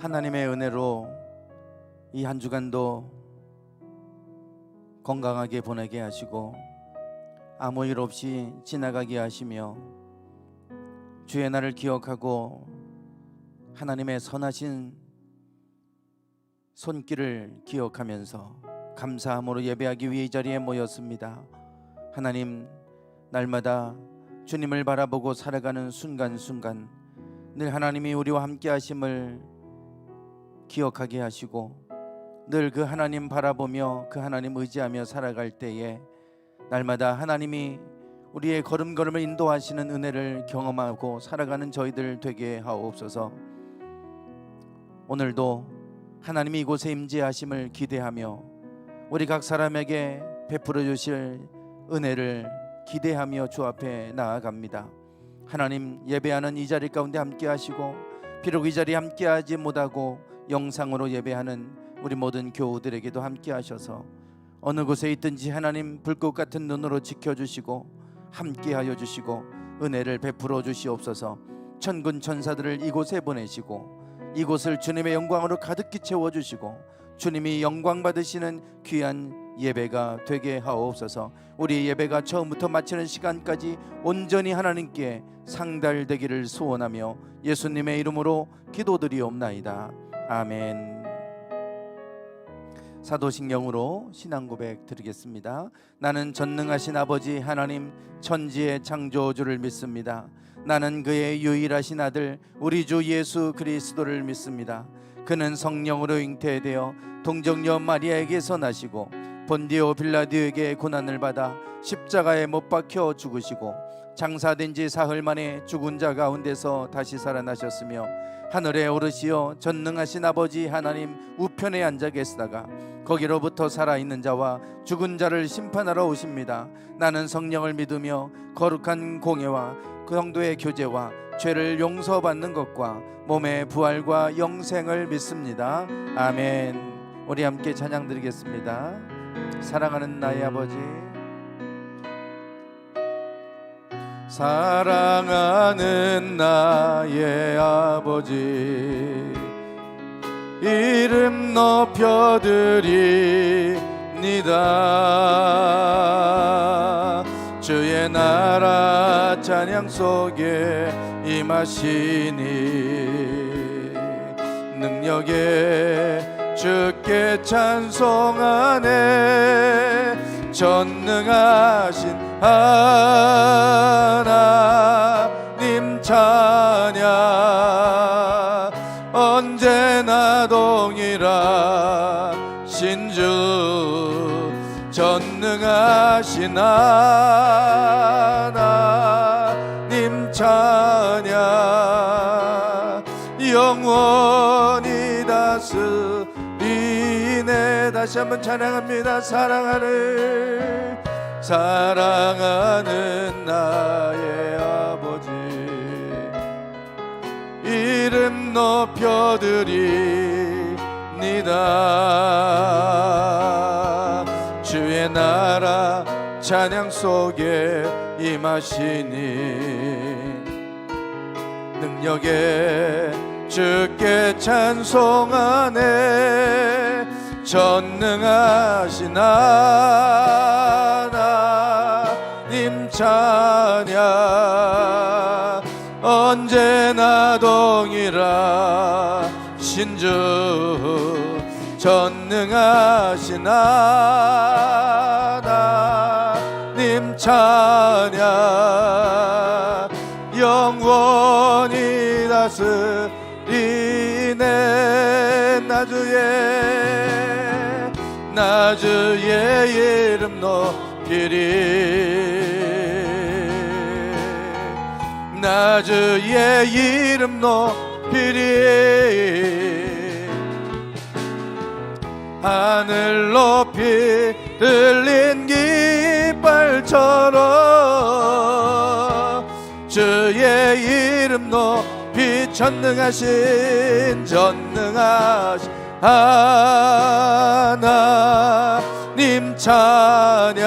하나님의 은혜로 이 한 주간도 건강하게 보내게 하시고 아무 일 없이 지나가게 하시며 주의 날을 기억하고 하나님의 선하신 손길을 기억하면서 감사함으로 예배하기 위해 이 자리에 모였습니다. 하나님, 날마다 주님을 바라보고 살아가는 순간순간 늘 하나님이 우리와 함께 하심을 기억하게 하시고 늘 그 하나님 바라보며 그 하나님 의지하며 살아갈 때에 날마다 하나님이 우리의 걸음걸음을 인도하시는 은혜를 경험하고 살아가는 저희들 되게 하옵소서. 오늘도 하나님이 이곳에 임재하심을 기대하며 우리 각 사람에게 베풀어 주실 은혜를 기대하며 주 앞에 나아갑니다. 하나님, 예배하는 이 자리 가운데 함께 하시고 비록 이 자리에 함께 하지 못하고 영상으로 예배하는 우리 모든 교우들에게도 함께 하셔서 어느 곳에 있든지 하나님 불꽃 같은 눈으로 지켜주시고 함께 하여 주시고 은혜를 베풀어 주시옵소서. 천군 천사들을 이곳에 보내시고 이곳을 주님의 영광으로 가득히 채워주시고 주님이 영광 받으시는 귀한 예배가 되게 하옵소서. 우리 예배가 처음부터 마치는 시간까지 온전히 하나님께 상달되기를 소원하며 예수님의 이름으로 기도드리옵나이다. 아멘. 사도신경으로 신앙고백 드리겠습니다. 나는 전능하신 아버지 하나님 천지의 창조주를 믿습니다. 나는 그의 유일하신 아들 우리 주 예수 그리스도를 믿습니다. 그는 성령으로 잉태되어 동정녀 마리아에게서 나시고 본디오 빌라디오에게 고난을 받아 십자가에 못 박혀 죽으시고 장사된 지 사흘 만에 죽은 자 가운데서 다시 살아나셨으며 하늘에 오르시어 전능하신 아버지 하나님 우편에 앉아 계시다가 거기로부터 살아있는 자와 죽은 자를 심판하러 오십니다. 나는 성령을 믿으며 거룩한 공예와 그 성도의 교제와 죄를 용서받는 것과 몸의 부활과 영생을 믿습니다. 아멘. 우리 함께 찬양 드리겠습니다. 사랑하는 나의 아버지, 사랑하는 나의 아버지, 이름 높여드립니다. 주의 나라 찬양 속에 임하시니 능력에 주께 찬송하네. 전능하신 하나님 찬양 언제나 동일하 신주 전능하신 하나님 찬양 영원히 다스리네. 다시 한번 찬양합니다. 사랑하는 나의 아버지, 이름 높여드립니다. 주의 나라 찬양 속에 임하시니 능력에 주께 찬송하네. 전능하신 하나님 찬양 언제나 동일하 신주 전능하신 하나님 찬양 영원히 다스리네. 나 주의 이름 높이리. 나 주의 이름 높이리. 하늘 높이 들린 깃발처럼 주의 이름 높이 전능하신 하나님 찬양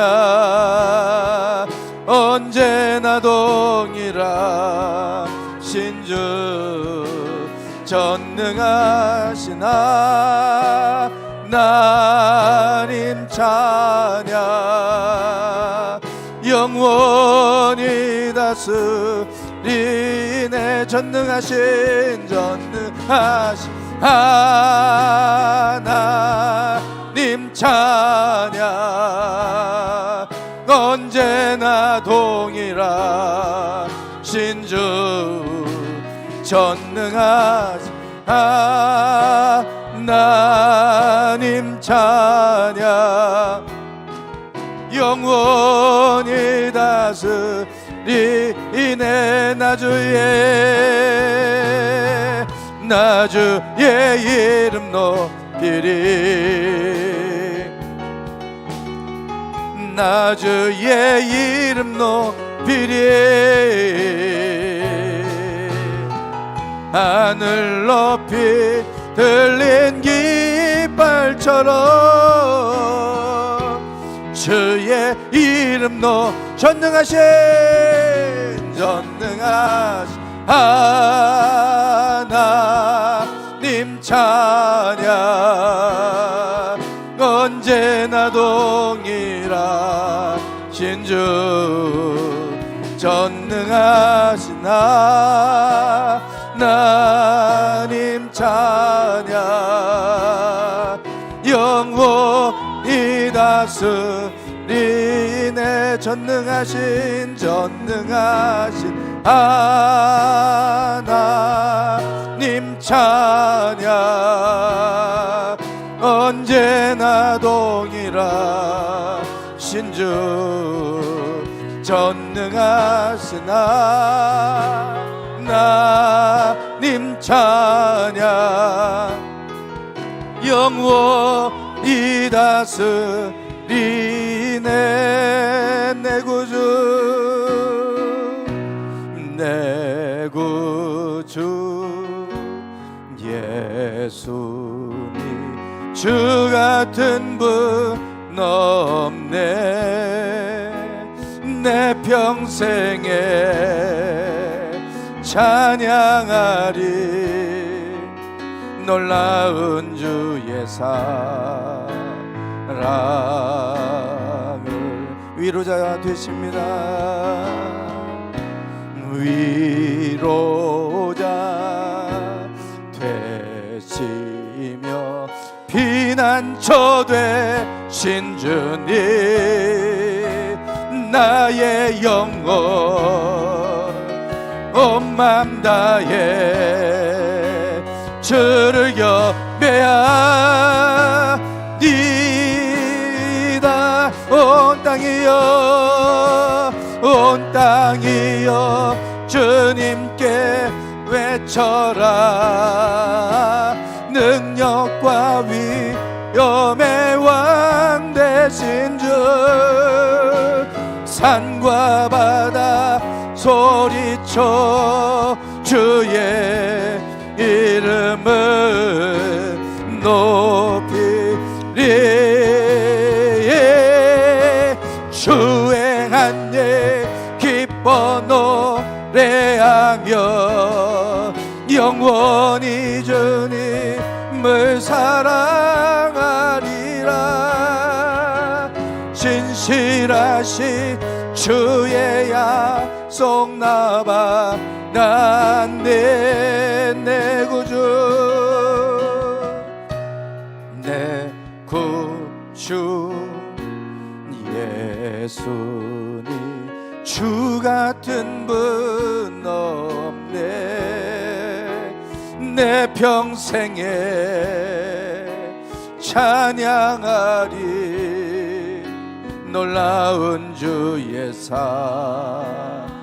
언제나 동일하 신주 전능하신 하나님 찬양 영원히 다스리네 전능하신 하나님 찬양 언제나 동일하신 주 전능하신 하나님 찬양 영원히 다스리네 나 주의 이름 높이리 나 주의 이름 높이리 하늘 높이 들린 깃발처럼 주의 이름 전능하신 하나님 찬양 언제나 동일하신 주 전능하신 하나님 찬양 영원히 다스리네 전능하신 하나님 찬양 언제나 동일하신 주 전능하신 하나님 찬양 영원히 다스리네 내 구주 예수님 주 같은 분 없네 내 평생에 찬양하리 놀라운 주의 사랑을 위로자 되십니다 위로자 되시며 피난처 되신 주님 나의 영혼 온 맘 다해 주를 경배하니다 온 땅이여 주님께 외쳐라 능력과 위엄의 왕 되신 주 산과 바다 소리쳐 주의 이름을 높이리 주행한 예 기뻐 노래하며 영원히 주님을 사랑하리라 진실하신 주의 약속 나봐 난 내 구주 내 구주 예수님 주 같은 분 없네 내 평생에 찬양하리 놀라운 주의 사랑을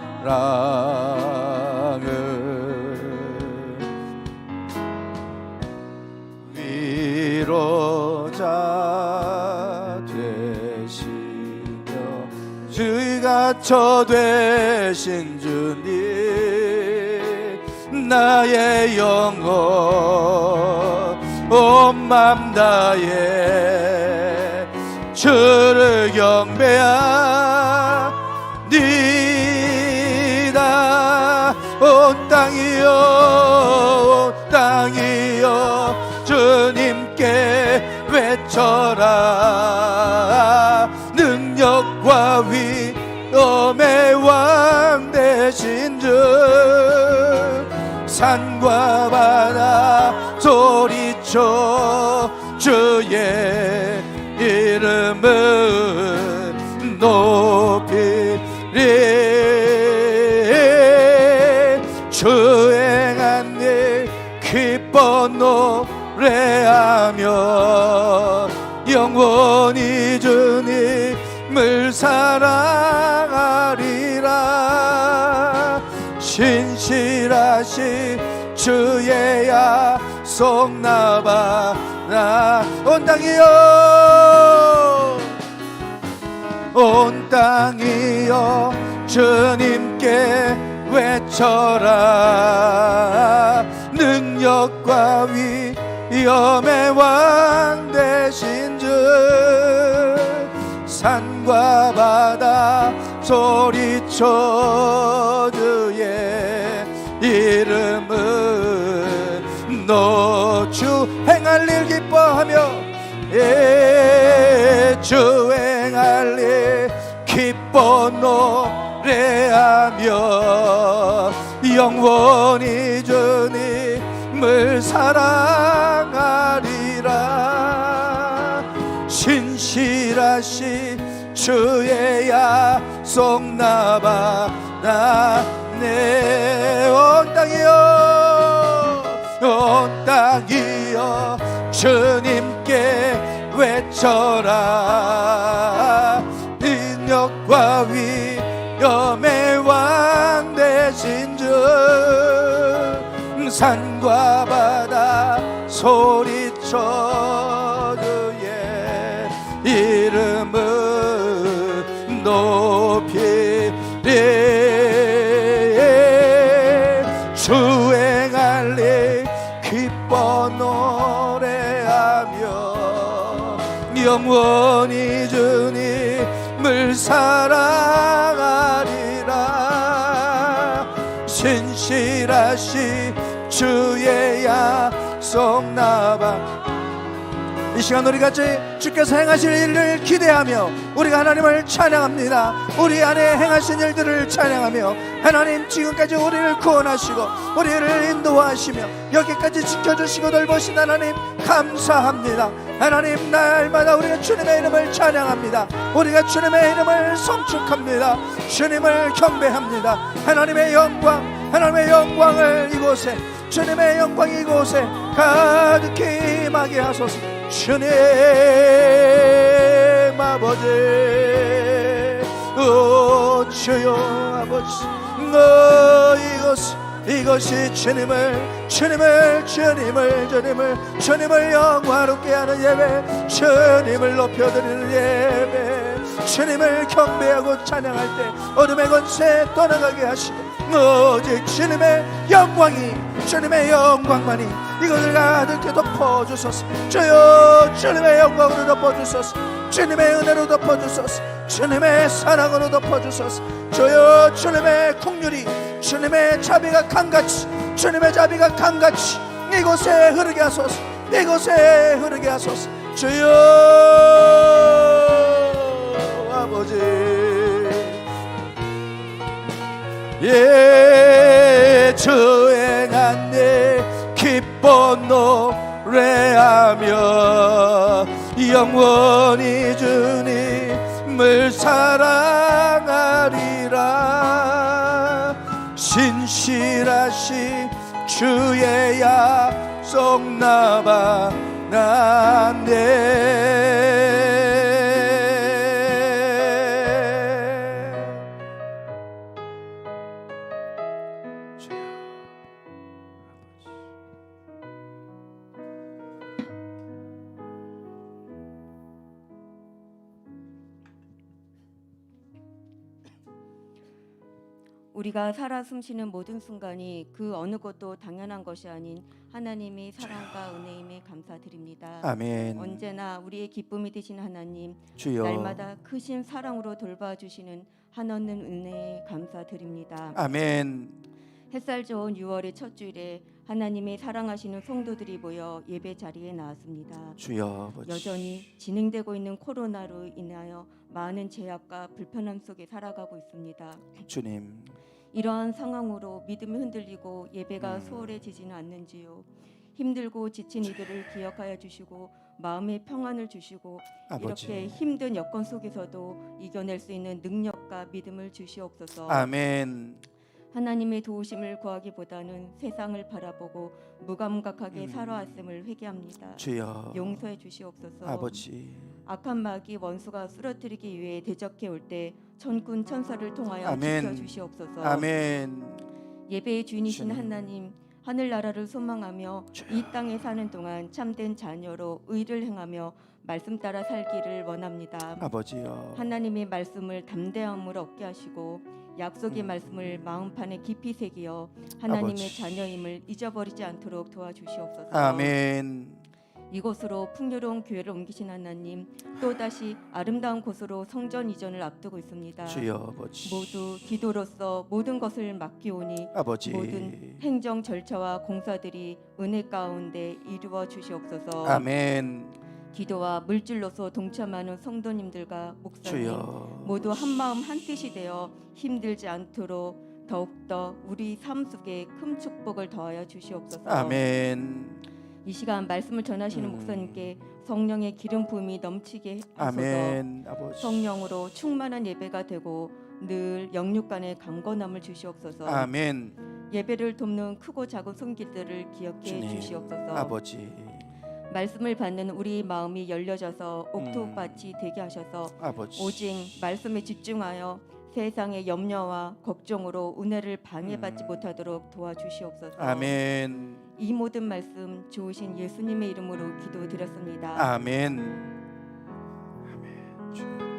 위로자 되시며 주의가 저 되신 주님 나의 영혼 온 맘 다해 주를 경배하니다 온 땅이여 능력과 위엄의 왕 되신 주 산과 바다 소리쳐 주의 이름을 높이리 주행한 일 기뻐 노래하며 영원히 주님을 사랑하리라 신실하신 주의 약속 나바나 온 땅이여 주님께 외쳐라 능력과 위엄의 왕 되신 주 산과 바다 소리쳐 주의 이름을 주 행할 일 기뻐하며 주행할 일 기뻐 노래하며 영원히 주님을 사랑하리라 신실하신 주의 약속 나바나 내 온 땅이여 주님께 외쳐라 능력과 위엄의 왕 되신 주 산과 바다 소리쳐 주의 이름을 높이리 주행할 일 기뻐 노래하며 영원히 주님을 사랑하리라 신실하신 주의 약속 나바 이 시간 우리 같이 주께서 행하실 일을 기대하며 우리가 하나님을 찬양합니다. 우리 안에 행하신 일들을 찬양하며 하나님 지금까지 우리를 구원하시고 우리를 인도하시며 여기까지 지켜주시고 돌보신 하나님 감사합니다. 하나님 날마다 우리가 주님의 이름을 찬양합니다. 우리가 주님의 이름을 송축합니다. 주님을 경배합니다. 하나님의 영광을 이곳에 주님의 영광이 이곳에 가득히 임하게 하소서. 주님 아버지 오 주여 아버지 이것이 주님을 영화롭게 하는 예배 주님을 높여드리는 예배 주님을 경배하고 찬양할 때 어둠의 권세 떠나가게 하시고 오직 주님의 영광만이 이것을 가득히 덮어주소서. 주여 주님의 영광으로 덮어주소서. 주님의 은혜로 덮어주소서. 주님의 사랑으로 덮어주소서. 주여 주님의 긍휼이 주님의 자비가 강같이 이곳에 흐르게 하소서. 주여 아버지 주행한 일 기뻐 노래하며 영원히 주님을 사랑하리라 신실하신 주의 약속 나바나네 우리가 살아 숨쉬는 모든 순간이 그 어느 것도 당연한 것이 아닌 하나님의 사랑과 은혜임에 감사드립니다. 아멘. 언제나 우리의 기쁨이 되신 하나님, 주여 날마다 크신 사랑으로 돌봐주시는 한없는 은혜에 감사드립니다. 아멘. 햇살 좋은 6월의 첫 주일에 하나님의 사랑하시는 성도들이 모여 예배 자리에 나왔습니다. 주여 아버지. 여전히 진행되고 있는 코로나로 인하여 많은 제약과 불편함 속에 살아가고 있습니다. 주님. 이러한 상황으로 믿음이 흔들리고 예배가 소홀해지지는 않는지요. 힘들고 지친 이들을 기억하여 주시고 마음의 평안을 주시고 아버지. 이렇게 힘든 여건 속에서도 이겨낼 수 있는 능력과 믿음을 주시옵소서. 아멘. 하나님의 도우심을 구하기보다는 세상을 바라보고 무감각하게 살아왔음을 회개합니다. 주여. 용서해 주시옵소서. 아버지. 악한 마귀 원수가 쓰러뜨리기 위해 대적해 올 때 천군 천사를 통하여 아멘. 지켜 주시옵소서. 아멘. 예배의 주인이신 주님. 하나님, 하늘나라를 소망하며 이 땅에 사는 동안 참된 자녀로 의를 행하며 말씀 따라 살기를 원합니다. 아버지여. 하나님의 말씀을 담대함으로 얻게 하시고 약속의 말씀을 마음판에 깊이 새기어 하나님의 아버지. 자녀임을 잊어버리지 않도록 도와주시옵소서. 아멘. 이곳으로 풍요로운 교회를 옮기신 하나님, 또다시 아름다운 곳으로 성전 이전을 앞두고 있습니다. 주여 아버지. 모두 기도로서 모든 것을 맡기오니 아버지. 모든 행정 절차와 공사들이 은혜 가운데 이루어 주시옵소서. 아멘. 기도와 물질로서 동참하는 성도님들과 목사님 주여. 모두 한 마음 한 뜻이 되어 힘들지 않도록 더욱더 우리 삶 속에 큰 축복을 더하여 주시옵소서. 아멘. 이 시간 말씀을 전하시는 목사님께 성령의 기름 부음이 넘치게 하소서. 아멘. 아버지. 성령으로 충만한 예배가 되고 늘 영육 간의 강건함을 주시옵소서. 아멘. 예배를 돕는 크고 작은 손길들을 기억해 주님. 주시옵소서. 아버지. 말씀을 받는 우리 마음이 열려져서 옥토밭이 되게 하셔서 아버지. 오직 말씀에 집중하여 세상의 염려와 걱정으로 은혜를 방해받지 못하도록 도와주시옵소서. 아멘. 이 모든 말씀 좋으신 예수님의 이름으로 기도드렸습니다. 아멘. 아멘. 주여.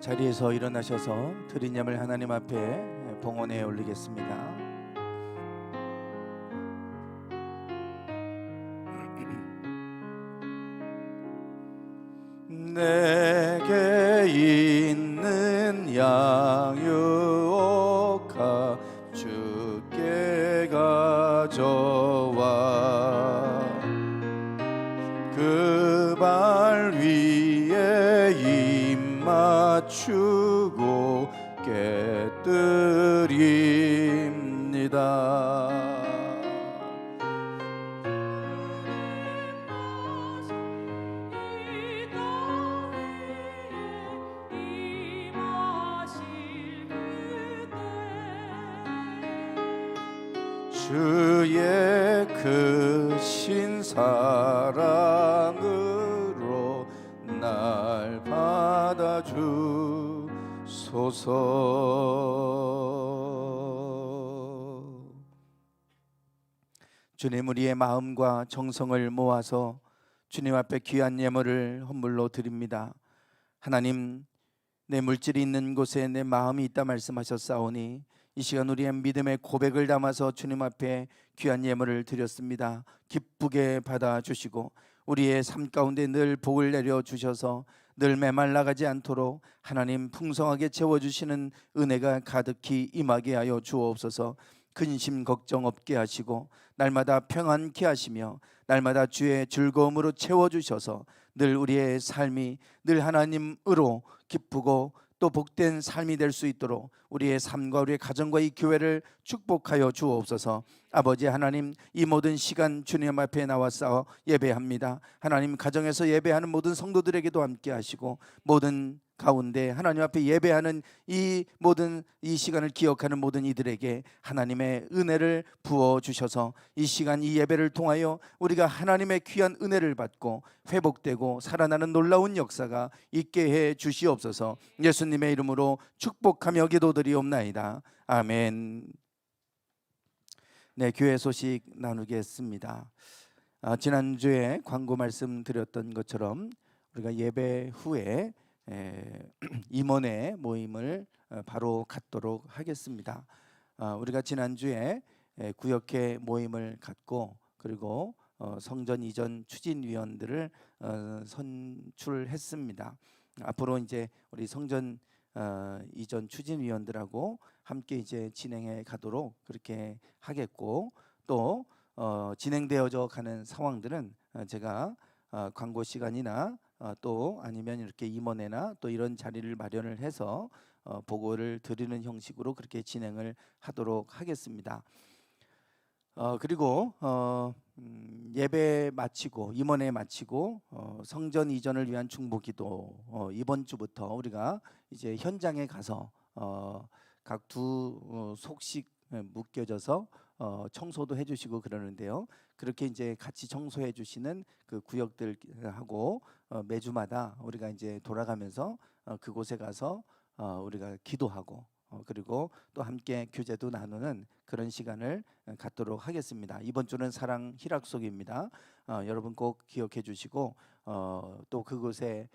자리에서 일어나셔서 드린 예물 하나님 앞에 봉헌에 올리겠습니다. 내게 있는 양육하 주께 가져와 그 발 위에 입 맞추고 깨뜨립니다. 주의 크신 사랑으로 날 받아주소서. 주님, 우리의 마음과 정성을 모아서 주님 앞에 귀한 예물을 헌물로 드립니다. 하나님, 내 물질이 있는 곳에 내 마음이 있다 말씀하셨사오니 이 시간 우리의 믿음의 고백을 담아서 주님 앞에 귀한 예물을 드렸습니다. 기쁘게 받아주시고 우리의 삶 가운데 늘 복을 내려주셔서 늘 메말라가지 않도록 하나님 풍성하게 채워주시는 은혜가 가득히 임하게 하여 주옵소서. 근심 걱정 없게 하시고 날마다 평안케 하시며 날마다 주의 즐거움으로 채워주셔서 늘 우리의 삶이 늘 하나님으로 기쁘고 또 복된 삶이 될 수 있도록 우리의 삶과 우리의 가정과 이 교회를 축복하여 주옵소서. 아버지 하나님, 이 모든 시간 주님 앞에 나와서 예배합니다. 하나님, 가정에서 예배하는 모든 성도들에게도 함께 하시고 모든 가운데 하나님 앞에 예배하는 이 모든 이 시간을 기억하는 모든 이들에게 하나님의 은혜를 부어 주셔서 이 시간 이 예배를 통하여 우리가 하나님의 귀한 은혜를 받고 회복되고 살아나는 놀라운 역사가 있게 해 주시옵소서. 예수님의 이름으로 축복하며 기도드리옵나이다. 아멘. 네, 교회 소식 나누겠습니다. 지난주에 광고 말씀드렸던 것처럼 우리가 예배 후에 임원회 모임을 바로 갖도록 하겠습니다. 우리가 지난주에 구역회 모임을 갖고 그리고 성전 이전 추진위원들을 선출했습니다. 앞으로 이제 우리 성전 이전 추진위원들하고 함께 이제 진행해 가도록 그렇게 하겠고, 또 진행되어져 가는 상황들은 제가 광고 시간이나 또 아니면 이렇게 임원회나 또 이런 자리를 마련을 해서 보고를 드리는 형식으로 그렇게 진행을 하도록 하겠습니다. 그리고 예배 마치고 임원회 마치고 성전 이전을 위한 중보기도 이번 주부터 우리가 이제 현장에 가서 각 두 속씩 묶여져서 청소도 해주시고 그러는데요. 그렇게 이제 같이 청소해 주시는 그 구역들하고 매주마다 우리가 이제 돌아가면서 그곳에 가서 우리가 기도하고 그리고 또 함께 교제도 나누는 그런 시간을 갖도록 하겠습니다. 이번 주는 사랑 희락속입니다. 여러분 꼭 기억해 주시고 또 그곳에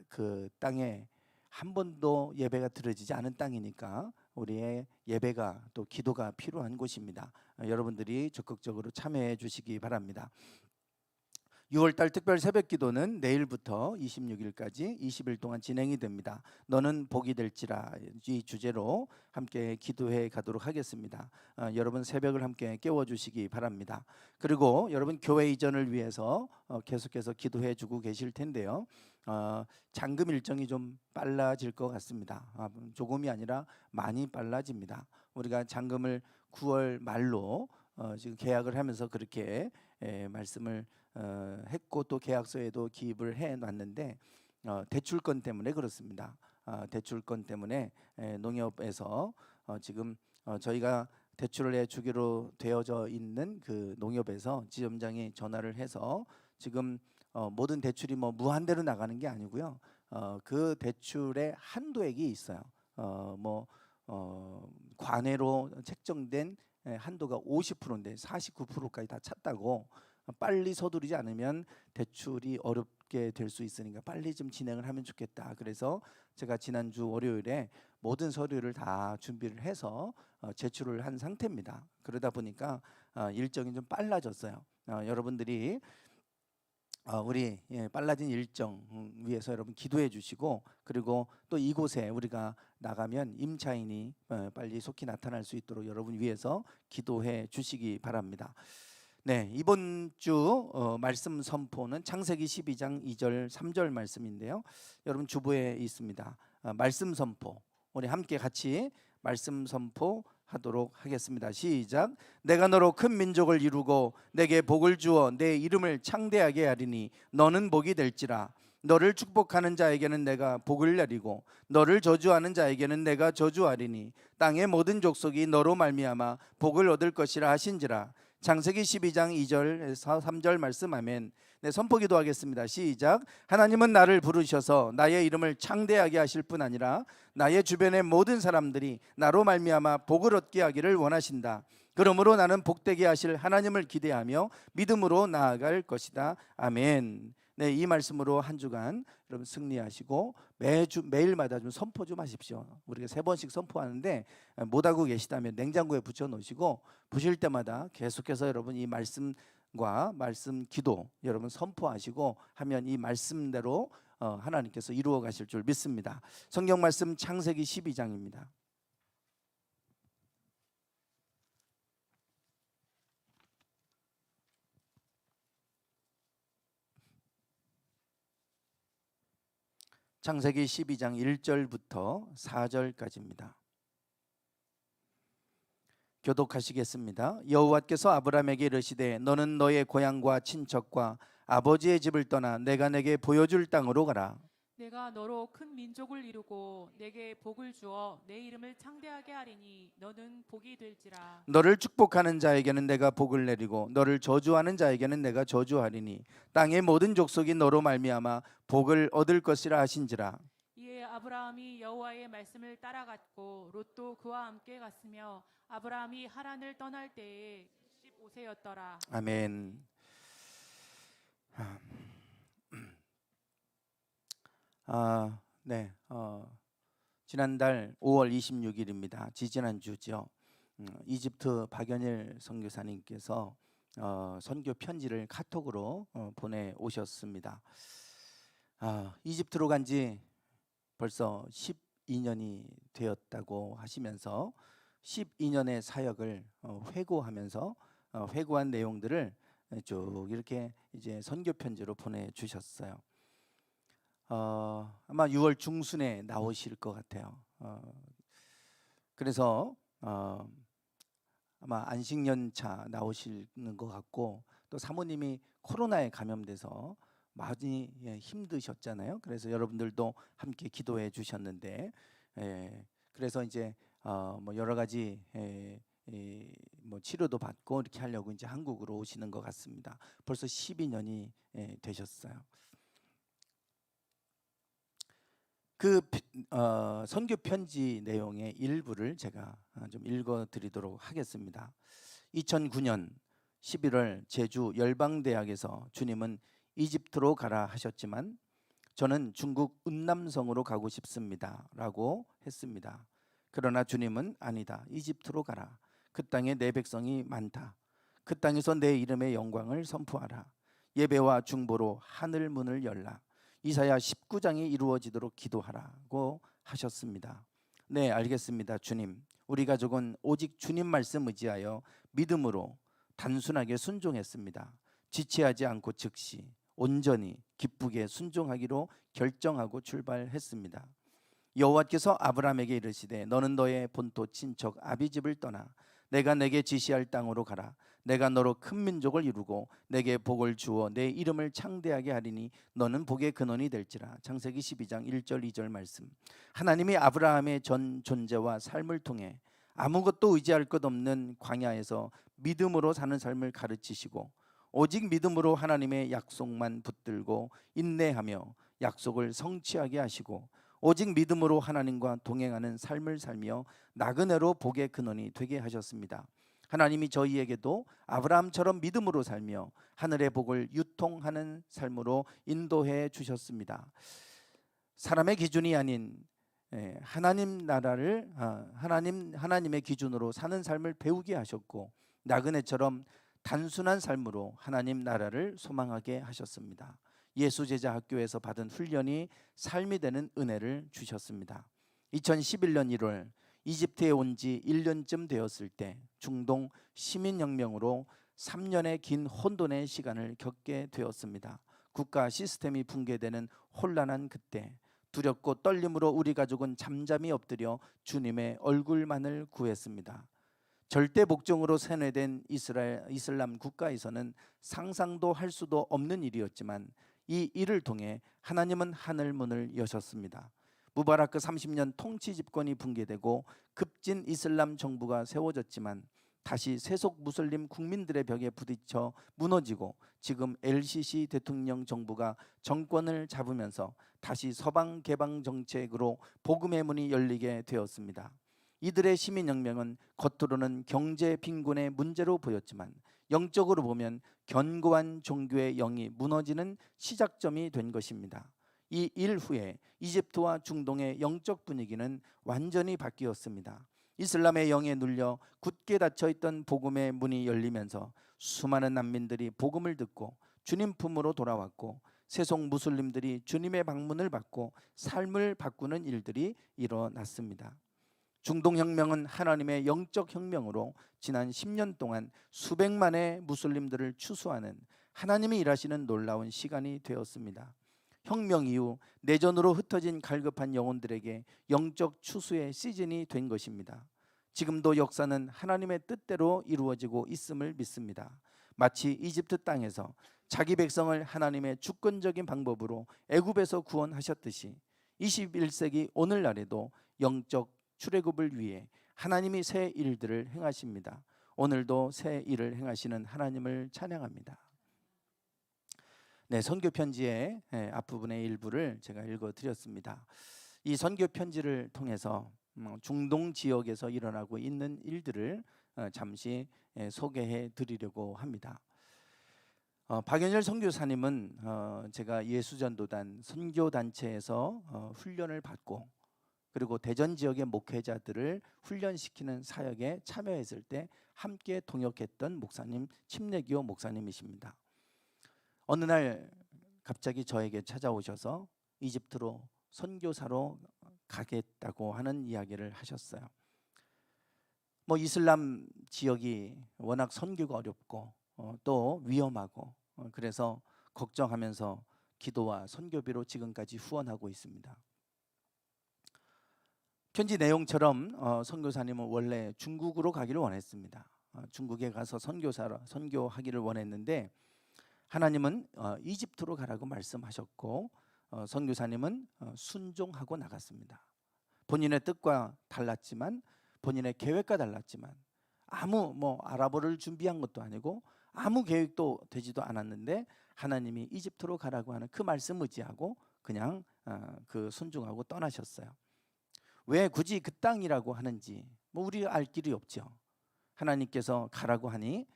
그 땅에 한 번도 예배가 드려지지 않은 땅이니까 우리의 예배가 또 기도가 필요한 곳입니다. 여러분들이 적극적으로 참여해 주시기 바랍니다. 6월달 특별 새벽기도는 내일부터 26일까지 20일 동안 진행이 됩니다. 너는 복이 될지라, 이 주제로 함께 기도해 가도록 하겠습니다. 여러분 새벽을 함께 깨워주시기 바랍니다. 그리고 여러분 교회 이전을 위해서 계속해서 기도해 주고 계실 텐데요. 잔금 일정이 좀 빨라질 것 같습니다. 조금이 아니라 많이 빨라집니다. 우리가 잔금을 9월 말로 지금 계약을 하면서 그렇게 말씀을 했고 또 계약서에도 기입을 해 놨는데 대출권 때문에 그렇습니다. 대출권 때문에 농협에서 지금 저희가 대출을 해주기로 되어져 있는 그 농협에서 지점장이 전화를 해서 지금 모든 대출이 뭐 무한대로 나가는 게 아니고요. 그 대출의 한도액이 있어요. 관해로 책정된 한도가 50%인데 49%까지 다 찼다고. 빨리 서두르지 않으면 대출이 어렵게 될 수 있으니까 빨리 좀 진행을 하면 좋겠다. 그래서 제가 지난주 월요일에 모든 서류를 다 준비를 해서 제출을 한 상태입니다. 그러다 보니까 일정이 좀 빨라졌어요. 여러분들이 우리 빨라진 일정 위해서 여러분 기도해 주시고, 그리고 또 이곳에 우리가 나가면 임차인이 빨리 속히 나타날 수 있도록 여러분 위해서 기도해 주시기 바랍니다. 네, 이번 주 말씀 선포는 창세기 12장 2절 3절 말씀인데요. 여러분 주보에 있습니다. 말씀 선포, 우리 함께 같이 말씀 선포하도록 하겠습니다. 시작. 내가 너로 큰 민족을 이루고 내게 복을 주어 내 이름을 창대하게 하리니 너는 복이 될지라. 너를 축복하는 자에게는 내가 복을 내리고 너를 저주하는 자에게는 내가 저주하리니 땅의 모든 족속이 너로 말미암아 복을 얻을 것이라 하신지라. 창세기 12장 2절에서 3절 말씀. 아멘. 네, 선포기도 하겠습니다. 시작. 하나님은 나를 부르셔서 나의 이름을 창대하게 하실 뿐 아니라 나의 주변의 모든 사람들이 나로 말미암아 복을 얻게 하기를 원하신다. 그러므로 나는 복되게 하실 하나님을 기대하며 믿음으로 나아갈 것이다. 아멘. 네, 이 말씀으로 한 주간 여러분 승리하시고 매일마다 좀 선포 좀 하십시오. 우리가 3번씩 선포하는데 못하고 계시다면 냉장고에 붙여 놓으시고 보실 때마다 계속해서 여러분 이 말씀과 말씀 기도 여러분 선포하시고 하면 이 말씀대로 하나님께서 이루어 가실 줄 믿습니다. 성경 말씀 창세기 12장입니다. 창세기 12장 1절부터 4절까지입니다. 교독하시겠습니다. 여호와께서 아브라함에게 이르시되 너는 너의 고향과 친척과 아버지의 집을 떠나 내가 내게 보여줄 땅으로 가라. 내가 너로 큰 민족을 이루고 내게 복을 주어 내 이름을 창대하게 하리니 너는 복이 될지라. 너를 축복하는 자에게는 내가 복을 내리고 너를 저주하는 자에게는 내가 저주하리니 땅의 모든 족속이 너로 말미암아 복을 얻을 것이라 하신지라. 이에 아브라함이 여호와의 말씀을 따라갔고 롯도 그와 함께 갔으며 아브라함이 하란을 떠날 때에 15세였더라. 아멘. 네. 지난달 5월 26일입니다. 지지난주죠. 이집트 박연일 선교사님께서 선교 편지를 카톡으로 보내 오셨습니다. 이집트로 간 지 벌써 12년이 되었다고 하시면서 12년의 사역을 회고하면서 회고한 내용들을 쭉 이렇게 이제 선교 편지로 보내 주셨어요. 아마 6월 중순에 나오실 것 같아요. 그래서 아마 안식년차 나오시는 것 같고, 또 사모님이 코로나에 감염돼서 많이 힘드셨잖아요. 그래서 여러분들도 함께 기도해 주셨는데, 그래서 이제 뭐 여러 가지 뭐 치료도 받고 이렇게 하려고 이제 한국으로 오시는 것 같습니다. 벌써 12년이 되셨어요. 그 선교 편지 내용의 일부를 제가 좀 읽어드리도록 하겠습니다. 2009년 11월 제주 열방대학에서 주님은 이집트로 가라 하셨지만 저는 중국 은남성으로 가고 싶습니다 라고 했습니다. 그러나 주님은 아니다, 이집트로 가라. 그 땅에 내 백성이 많다. 그 땅에서 내 이름의 영광을 선포하라. 예배와 중보로 하늘 문을 열라. 이사야 19장이 이루어지도록 기도하라고 하셨습니다. 네, 알겠습니다. 주님, 우리 가족은 오직 주님 말씀 의지하여 믿음으로 단순하게 순종했습니다. 지체하지 않고 즉시 온전히 기쁘게 순종하기로 결정하고 출발했습니다. 여호와께서 아브라함에게 이르시되 너는 너의 본토 친척 아비집을 떠나 내가 내게 지시할 땅으로 가라. 내가 너로 큰 민족을 이루고 내게 복을 주어 내 이름을 창대하게 하리니 너는 복의 근원이 될지라. 창세기 12장 1절 2절 말씀. 하나님이 아브라함의 전 존재와 삶을 통해 아무것도 의지할 것 없는 광야에서 믿음으로 사는 삶을 가르치시고 오직 믿음으로 하나님의 약속만 붙들고 인내하며 약속을 성취하게 하시고 오직 믿음으로 하나님과 동행하는 삶을 살며 나그네로 복의 근원이 되게 하셨습니다. 하나님이 저희에게도 아브라함처럼 믿음으로 살며 하늘의 복을 유통하는 삶으로 인도해 주셨습니다. 사람의 기준이 아닌 하나님 나라를 하나님의 기준으로 사는 삶을 배우게 하셨고 나그네처럼 단순한 삶으로 하나님 나라를 소망하게 하셨습니다. 예수제자 학교에서 받은 훈련이 삶이 되는 은혜를 주셨습니다. 2011년 1월 이집트에 온 지 1년쯤 되었을 때 중동 시민혁명으로 3년의 긴 혼돈의 시간을 겪게 되었습니다. 국가 시스템이 붕괴되는 혼란한 그때 두렵고 떨림으로 우리 가족은 잠잠히 엎드려 주님의 얼굴만을 구했습니다. 절대 복종으로 세뇌된 이슬람 국가에서는 상상도 할 수도 없는 일이었지만 이 일을 통해 하나님은 하늘 문을 여셨습니다. 무바라크 30년 통치 집권이 붕괴되고 급진 이슬람 정부가 세워졌지만 다시 세속 무슬림 국민들의 벽에 부딪혀 무너지고 지금 LCC 대통령 정부가 정권을 잡으면서 다시 서방 개방 정책으로 복음의 문이 열리게 되었습니다. 이들의 시민혁명은 겉으로는 경제 빈곤의 문제로 보였지만 영적으로 보면 견고한 종교의 영이 무너지는 시작점이 된 것입니다. 이 일 후에 이집트와 중동의 영적 분위기는 완전히 바뀌었습니다. 이슬람의 영에 눌려 굳게 닫혀있던 복음의 문이 열리면서 수많은 난민들이 복음을 듣고 주님 품으로 돌아왔고 세속 무슬림들이 주님의 방문을 받고 삶을 바꾸는 일들이 일어났습니다. 중동혁명은 하나님의 영적 혁명으로 지난 10년 동안 수백만의 무슬림들을 추수하는 하나님이 일하시는 놀라운 시간이 되었습니다. 혁명 이후 내전으로 흩어진 갈급한 영혼들에게 영적 추수의 시즌이 된 것입니다. 지금도 역사는 하나님의 뜻대로 이루어지고 있음을 믿습니다. 마치 이집트 땅에서 자기 백성을 하나님의 주권적인 방법으로 애굽에서 구원하셨듯이 21세기 오늘날에도 영적 출애굽을 위해 하나님이 새 일들을 행하십니다. 오늘도 새 일을 행하시는 하나님을 찬양합니다. 네, 선교 편지의 앞부분의 일부를 제가 읽어드렸습니다. 이 선교 편지를 통해서 중동 지역에서 일어나고 있는 일들을 잠시 소개해 드리려고 합니다. 박연열 선교사님은 제가 예수전도단 선교단체에서 훈련을 받고 그리고 대전 지역의 목회자들을 훈련시키는 사역에 참여했을 때 함께 동역했던 목사님 침례기호 목사님이십니다. 어느 날 갑자기 저에게 찾아오셔서 이집트로 선교사로 가겠다고 하는 이야기를 하셨어요. 뭐 이슬람 지역이 워낙 선교가 어렵고 또 위험하고 그래서 걱정하면서 기도와 선교비로 지금까지 후원하고 있습니다. 편지 내용처럼 선교사님은 원래 중국으로 가기를 원했습니다. 중국에 가서 선교하기를 원했는데 하나님은 이집트로 가라고 말씀하셨고 선교사님은 순종하고 나갔습니다. 본인의 뜻과 달랐지만 본인의 계획과 달랐지만 아무 아랍어를 준비한 것도 아니고 아무 계획도 되지도 않았는데 하나님이 이집트로 가라고 하는 그 말씀 의지하고 그냥 그 순종하고 떠나셨어요. 왜 굳이 그 땅이라고 하는지 우리 알 길이 없죠. 하나님께서 가라고 하니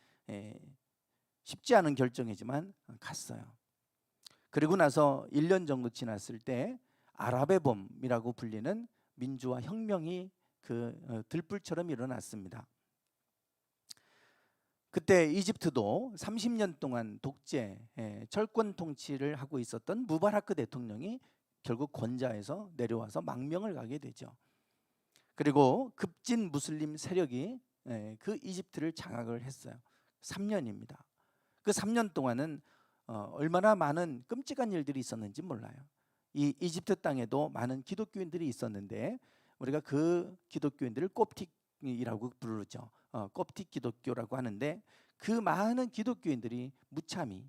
쉽지 않은 결정이지만 갔어요. 그리고 나서 1년 정도 지났을 때 아랍의 봄이라고 불리는 민주화 혁명이 그 들불처럼 일어났습니다. 그때 이집트도 30년 동안 독재 철권 통치를 하고 있었던 무바라크 대통령이 결국 권좌에서 내려와서 망명을 가게 되죠. 그리고 급진 무슬림 세력이 그 이집트를 장악을 했어요. 3년입니다. 그 3년 동안은 얼마나 많은 끔찍한 일들이 있었는지 몰라요. 이 이집트 땅에도 많은 기독교인들이 있었는데 우리가 그 기독교인들을 콥틱이라고 부르죠. 콥틱 기독교라고 하는데 그 많은 기독교인들이 무참히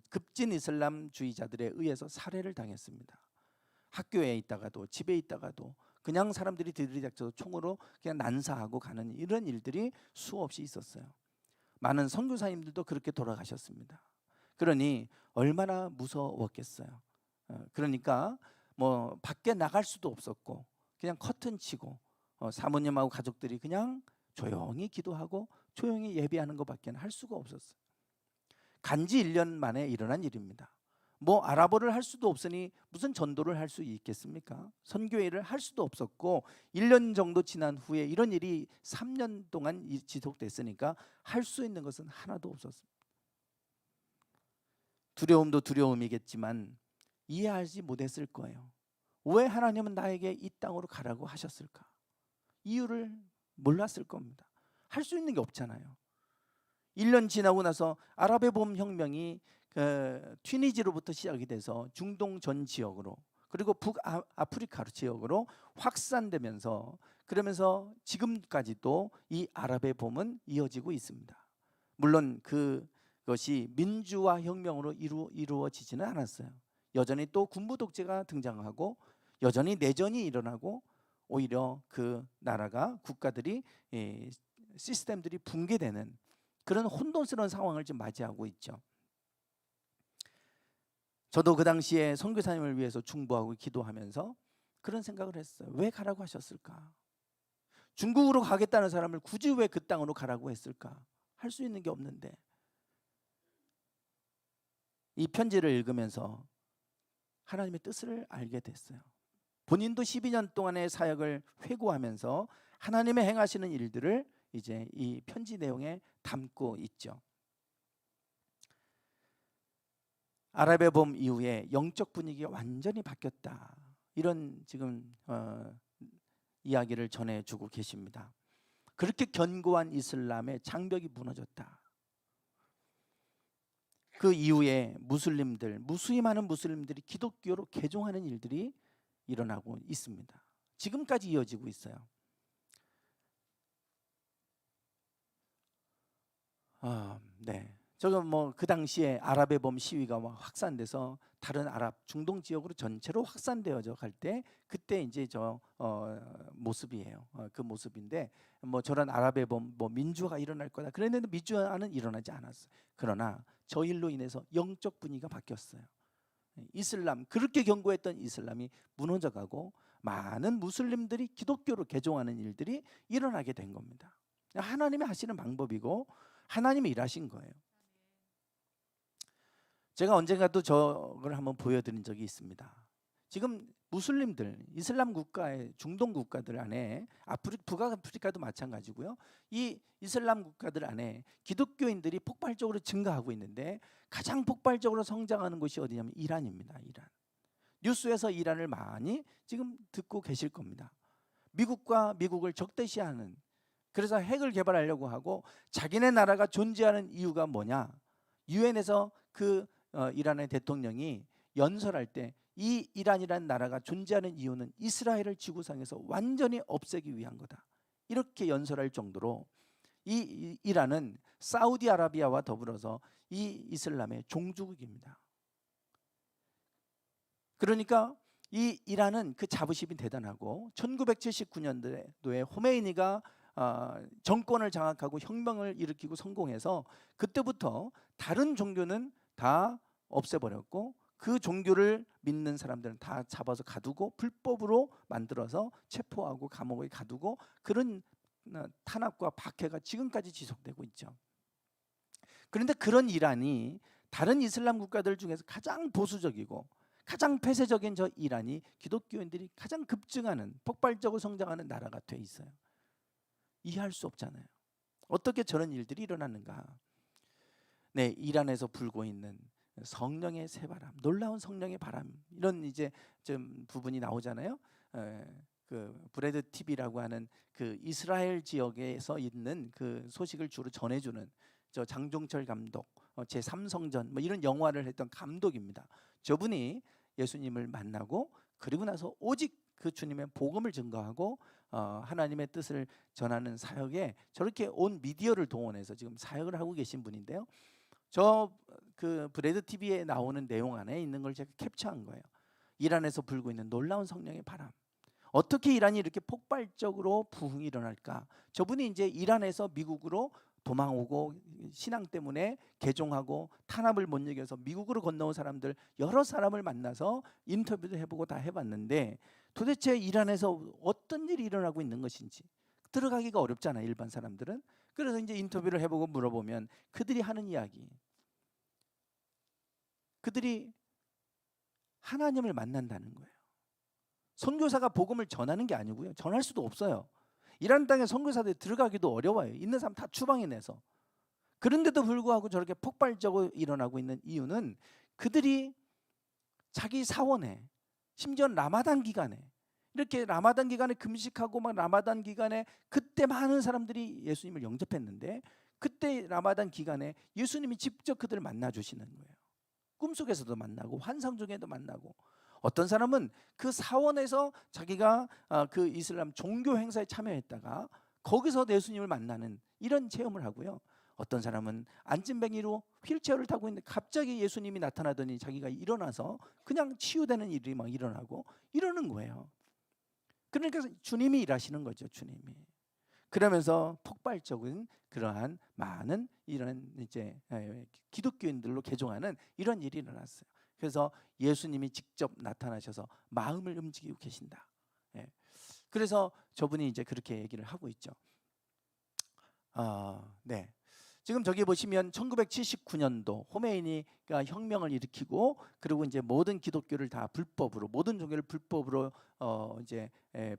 급진 이슬람주의자들에 의해서 살해를 당했습니다. 학교에 있다가도 집에 있다가도 그냥 사람들이 들이닥쳐서 총으로 그냥 난사하고 가는 이런 일들이 수없이 있었어요. 많은 선교사님들도 그렇게 돌아가셨습니다. 그러니 얼마나 무서웠겠어요. 그러니까 밖에 나갈 수도 없었고 그냥 커튼 치고 사모님하고 가족들이 그냥 조용히 기도하고 조용히 예배하는 것밖에 할 수가 없었어요. 간지 1년 만에 일어난 일입니다. 아랍어를 할 수도 없으니 무슨 전도를 할 수 있겠습니까? 선교회를 할 수도 없었고 1년 정도 지난 후에 이런 일이 3년 동안 지속됐으니까 할 수 있는 것은 하나도 없었습니다. 두려움도 두려움이겠지만 이해하지 못했을 거예요. 왜 하나님은 나에게 이 땅으로 가라고 하셨을까? 이유를 몰랐을 겁니다. 할 수 있는 게 없잖아요. 1년 지나고 나서 아랍의 봄 혁명이 튀니지로부터 시작이 돼서 중동 전 지역으로 그리고 북아프리카 지역으로 확산되면서 그러면서 지금까지도 이 아랍의 봄은 이어지고 있습니다. 물론 그것이 민주화 혁명으로 이루어지지는 않았어요. 여전히 또 군부 독재가 등장하고 여전히 내전이 일어나고 오히려 그 나라가 국가들이 시스템들이 붕괴되는 그런 혼돈스러운 상황을 지금 맞이하고 있죠. 저도 그 당시에 선교사님을 위해서 중보하고 기도하면서 그런 생각을 했어요. 왜 가라고 하셨을까? 중국으로 가겠다는 사람을 굳이 왜 그 땅으로 가라고 했을까? 할 수 있는 게 없는데. 이 편지를 읽으면서 하나님의 뜻을 알게 됐어요. 본인도 12년 동안의 사역을 회고하면서 하나님의 행하시는 일들을 이제 이 편지 내용에 담고 있죠. 아랍의 봄 이후에 영적 분위기가 완전히 바뀌었다. 이런 지금 이야기를 전해주고 계십니다. 그렇게 견고한 이슬람의 장벽이 무너졌다. 그 이후에 무수히 많은 무슬림들이 기독교로 개종하는 일들이 일어나고 있습니다. 지금까지 이어지고 있어요. 네. 저거 그 당시에 아랍의 봄 시위가 확산돼서 다른 아랍 중동 지역으로 전체로 확산되어져 갈 때 그때 이제 저 모습이에요. 그 모습인데 저런 아랍의 봄 민주화가 일어날 거다. 그랬는데 민주화는 일어나지 않았어요. 그러나 저 일로 인해서 영적 분위기가 바뀌었어요. 이슬람 그렇게 견고했던 이슬람이 무너져가고 많은 무슬림들이 기독교로 개종하는 일들이 일어나게 된 겁니다. 하나님이 하시는 방법이고 하나님이 일하신 거예요. 제가 언젠가도 저걸 한번 보여드린 적이 있습니다. 지금 무슬림들, 이슬람 국가의 중동 국가들 안에 북아프리카도 마찬가지고요. 이 이슬람 국가들 안에 기독교인들이 폭발적으로 증가하고 있는데 가장 폭발적으로 성장하는 곳이 어디냐면 이란입니다. 이란. 뉴스에서 이란을 많이 지금 듣고 계실 겁니다. 미국과 미국을 적대시하는, 그래서 핵을 개발하려고 하고 자기네 나라가 존재하는 이유가 뭐냐? 유엔에서 이란의 대통령이 연설할 때 이 이란이라는 나라가 존재하는 이유는 이스라엘을 지구상에서 완전히 없애기 위한 거다, 이렇게 연설할 정도로 이 이란은 사우디아라비아와 더불어서 이 이슬람의 종주국입니다. 그러니까 이 이란은 그 자부심이 대단하고 1979년도에 호메이니가 정권을 장악하고 혁명을 일으키고 성공해서 그때부터 다른 종교는 다 없애버렸고 그 종교를 믿는 사람들은 다 잡아서 가두고 불법으로 만들어서 체포하고 감옥에 가두고, 그런 탄압과 박해가 지금까지 지속되고 있죠. 그런데 그런 이란이 다른 이슬람 국가들 중에서 가장 보수적이고 가장 폐쇄적인 저 이란이 기독교인들이 가장 급증하는, 폭발적으로 성장하는 나라가 돼 있어요. 이해할 수 없잖아요. 어떻게 저런 일들이 일어나는가? 네, 이란에서 불고 있는 성령의 새바람, 놀라운 성령의 바람, 이런 이제 좀 부분이 나오잖아요. 그 브레드 TV라고 하는 그 이스라엘 지역에서 있는 그 소식을 주로 전해주는 저 장종철 감독, 제3성전 뭐 이런 영화를 했던 감독입니다. 저분이 예수님을 만나고 그리고 나서 오직 그 주님의 복음을 증거하고 하나님의 뜻을 전하는 사역에 저렇게 온 미디어를 동원해서 지금 사역을 하고 계신 분인데요. 저 그 브레드 TV에 나오는 내용 안에 있는 걸 제가 캡처한 거예요. 이란에서 불고 있는 놀라운 성령의 바람. 어떻게 이란이 이렇게 폭발적으로 부흥이 일어날까? 저분이 이제 이란에서 미국으로 도망오고 신앙 때문에 개종하고 탄압을 못 이겨서 미국으로 건너온 사람들 여러 사람을 만나서 인터뷰도 해보고 다 해봤는데 도대체 이란에서 어떤 일이 일어나고 있는 것인지 들어가기가 어렵잖아요, 일반 사람들은. 그래서 이제 인터뷰를 해보고 물어보면 그들이 하는 이야기, 그들이 하나님을 만난다는 거예요. 선교사가 복음을 전하는 게 아니고요, 전할 수도 없어요. 이란 땅에 선교사들이 들어가기도 어려워요. 있는 사람 다 추방해 내서. 그런데도 불구하고 저렇게 폭발적으로 일어나고 있는 이유는 그들이 자기 사원에, 심지어 라마단 기간에, 이렇게 라마단 기간에 금식하고 막 라마단 기간에 그때 많은 사람들이 예수님을 영접했는데 그때 라마단 기간에 예수님이 직접 그들을 만나 주시는 거예요. 꿈속에서도 만나고 환상 중에도 만나고, 어떤 사람은 그 사원에서 자기가 그 이슬람 종교 행사에 참여했다가 거기서 예수님을 만나는 이런 체험을 하고요. 어떤 사람은 안진뱅이로 휠체어를 타고 있는데 갑자기 예수님이 나타나더니 자기가 일어나서 그냥 치유되는 일이 막 일어나고 이러는 거예요. 그러니까 주님이 일하시는 거죠, 주님이. 그러면서 폭발적인 그러한 많은 이런 이제 기독교인들로 개종하는 이런 일이 일어났어요. 그래서 예수님이 직접 나타나셔서 마음을 움직이고 계신다. 그래서 저분이 이제 그렇게 얘기를 하고 있죠. 네. 지금 저기 보시면 1979년도 호메이니가 혁명을 일으키고 그리고 이제 모든 기독교를 다 불법으로, 모든 종교를 불법으로 이제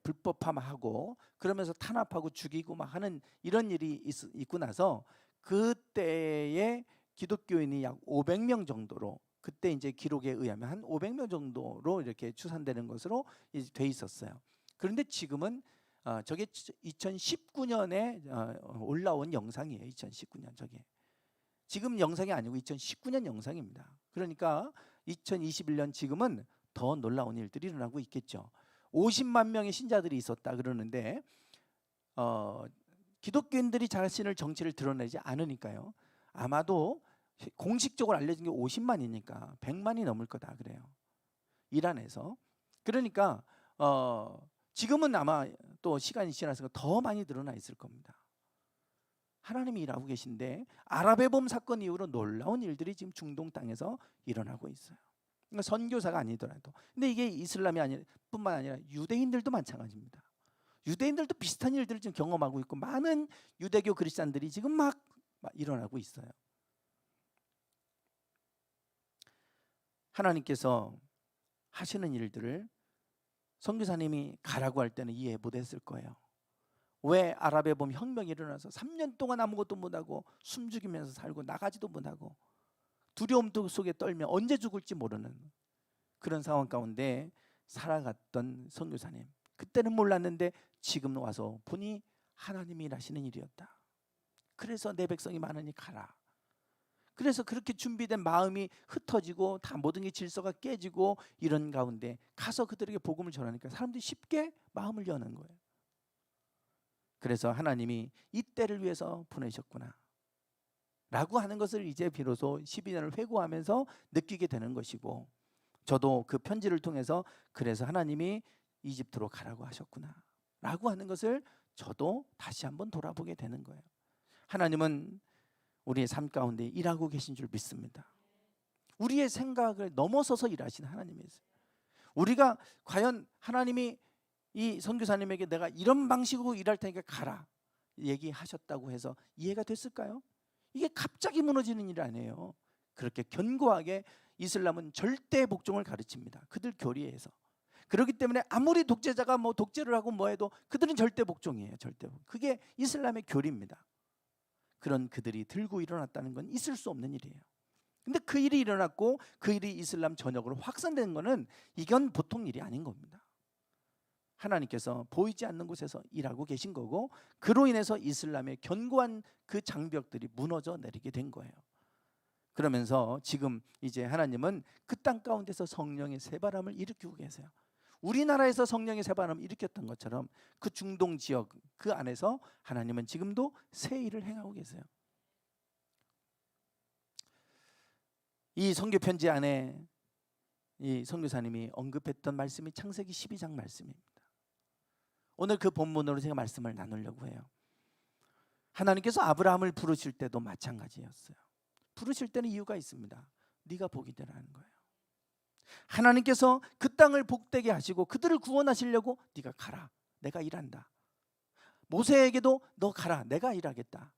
불법화하고 그러면서 탄압하고 죽이고 막 하는 이런 일이 있고 나서 그때의 기독교인이 약 500명 정도로, 그때 이제 기록에 의하면 한 500명 정도로 이렇게 추산되는 것으로 돼 있었어요. 그런데 지금은 저게 2019년에 올라온 영상이에요. 2019년 저게. 지금 영상이 아니고 2019년 영상입니다. 그러니까 2021년 지금은 더 놀라운 일들이 일어나고 있겠죠. 50만 명의 신자들이 있었다 그러는데 기독교인들이 자신을 정체를 드러내지 않으니까요. 아마도 공식적으로 알려진 게 50만이니까 100만이 넘을 거다 그래요. 이란에서. 그러니까 지금은 아마 또 시간이 지나서 더 많이 드러나 있을 겁니다. 하나님이 일하고 계신데 아랍의 봄 사건 이후로 놀라운 일들이 지금 중동 땅에서 일어나고 있어요. 그러니까 선교사가 아니더라도. 근데 이게 이슬람이 뿐만 아니라 유대인들도 마찬가지입니다. 유대인들도 비슷한 일들을 지금 경험하고 있고 많은 유대교 그리스도인들이 지금 막 일어나고 있어요. 하나님께서 하시는 일들을 선교사님이 가라고 할 때는 이해 못했을 거예요. 왜 아랍에 보면 혁명이 일어나서 3년 동안 아무것도 못하고 숨죽이면서 살고 나가지도 못하고 두려움 속에 떨며 언제 죽을지 모르는 그런 상황 가운데 살아갔던 선교사님, 그때는 몰랐는데 지금 와서 보니 하나님이 일하시는 일이었다. 그래서 내 백성이 많으니 가라. 그래서 그렇게 준비된 마음이 흩어지고 다 모든 게 질서가 깨지고 이런 가운데 가서 그들에게 복음을 전하니까 사람들이 쉽게 마음을 여는 거예요. 그래서 하나님이 이 때를 위해서 보내셨구나 라고 하는 것을 이제 비로소 12년을 회고하면서 느끼게 되는 것이고, 저도 그 편지를 통해서 그래서 하나님이 이집트로 가라고 하셨구나 라고 하는 것을 저도 다시 한번 돌아보게 되는 거예요. 하나님은 우리의 삶 가운데 일하고 계신 줄 믿습니다. 우리의 생각을 넘어서서 일하시는 하나님이세요. 우리가 과연 하나님이 이 선교사님에게 내가 이런 방식으로 일할 테니까 가라 얘기하셨다고 해서 이해가 됐을까요? 이게 갑자기 무너지는 일 아니에요. 그렇게 견고하게 이슬람은 절대 복종을 가르칩니다. 그들 교리에서. 그렇기 때문에 아무리 독재자가 뭐 독재를 하고 뭐 해도 그들은 절대 복종이에요. 절대. 그게 이슬람의 교리입니다. 그런 그들이 들고 일어났다는 건 있을 수 없는 일이에요. 근데 그 일이 일어났고 그 일이 이슬람 전역으로 확산된 거는 이건 보통 일이 아닌 겁니다. 하나님께서 보이지 않는 곳에서 일하고 계신 거고, 그로 인해서 이슬람의 견고한 그 장벽들이 무너져 내리게 된 거예요. 그러면서 지금 이제 하나님은 그 땅 가운데서 성령의 새바람을 일으키고 계세요. 우리나라에서 성령의 새바람을 일으켰던 것처럼 그 중동 지역 그 안에서 하나님은 지금도 새 일을 행하고 계세요. 이 선교 편지 안에 이 선교사님이 언급했던 말씀이 창세기 12장 말씀입니다. 오늘 그 본문으로 제가 말씀을 나누려고 해요. 하나님께서 아브라함을 부르실 때도 마찬가지였어요. 부르실 때는 이유가 있습니다. 네가 복이 되라는 거예요. 하나님께서 그 땅을 복되게 하시고 그들을 구원하시려고 네가 가라, 내가 일한다. 모세에게도 너 가라, 내가 일하겠다,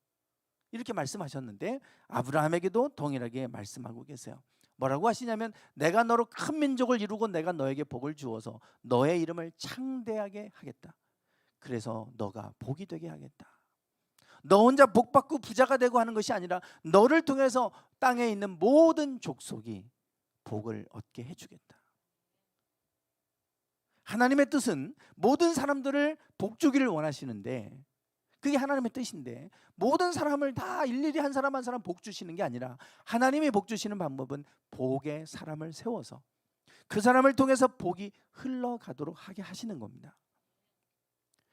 이렇게 말씀하셨는데 아브라함에게도 동일하게 말씀하고 계세요. 뭐라고 하시냐면 내가 너로 큰 민족을 이루고 내가 너에게 복을 주어서 너의 이름을 창대하게 하겠다. 그래서 너가 복이 되게 하겠다. 너 혼자 복받고 부자가 되고 하는 것이 아니라 너를 통해서 땅에 있는 모든 족속이 복을 얻게 해주겠다. 하나님의 뜻은 모든 사람들을 복 주기를 원하시는데, 그게 하나님의 뜻인데 모든 사람을 다 일일이 한 사람 한 사람 복 주시는 게 아니라 하나님이 복 주시는 방법은 복의 사람을 세워서 그 사람을 통해서 복이 흘러가도록 하게 하시는 겁니다.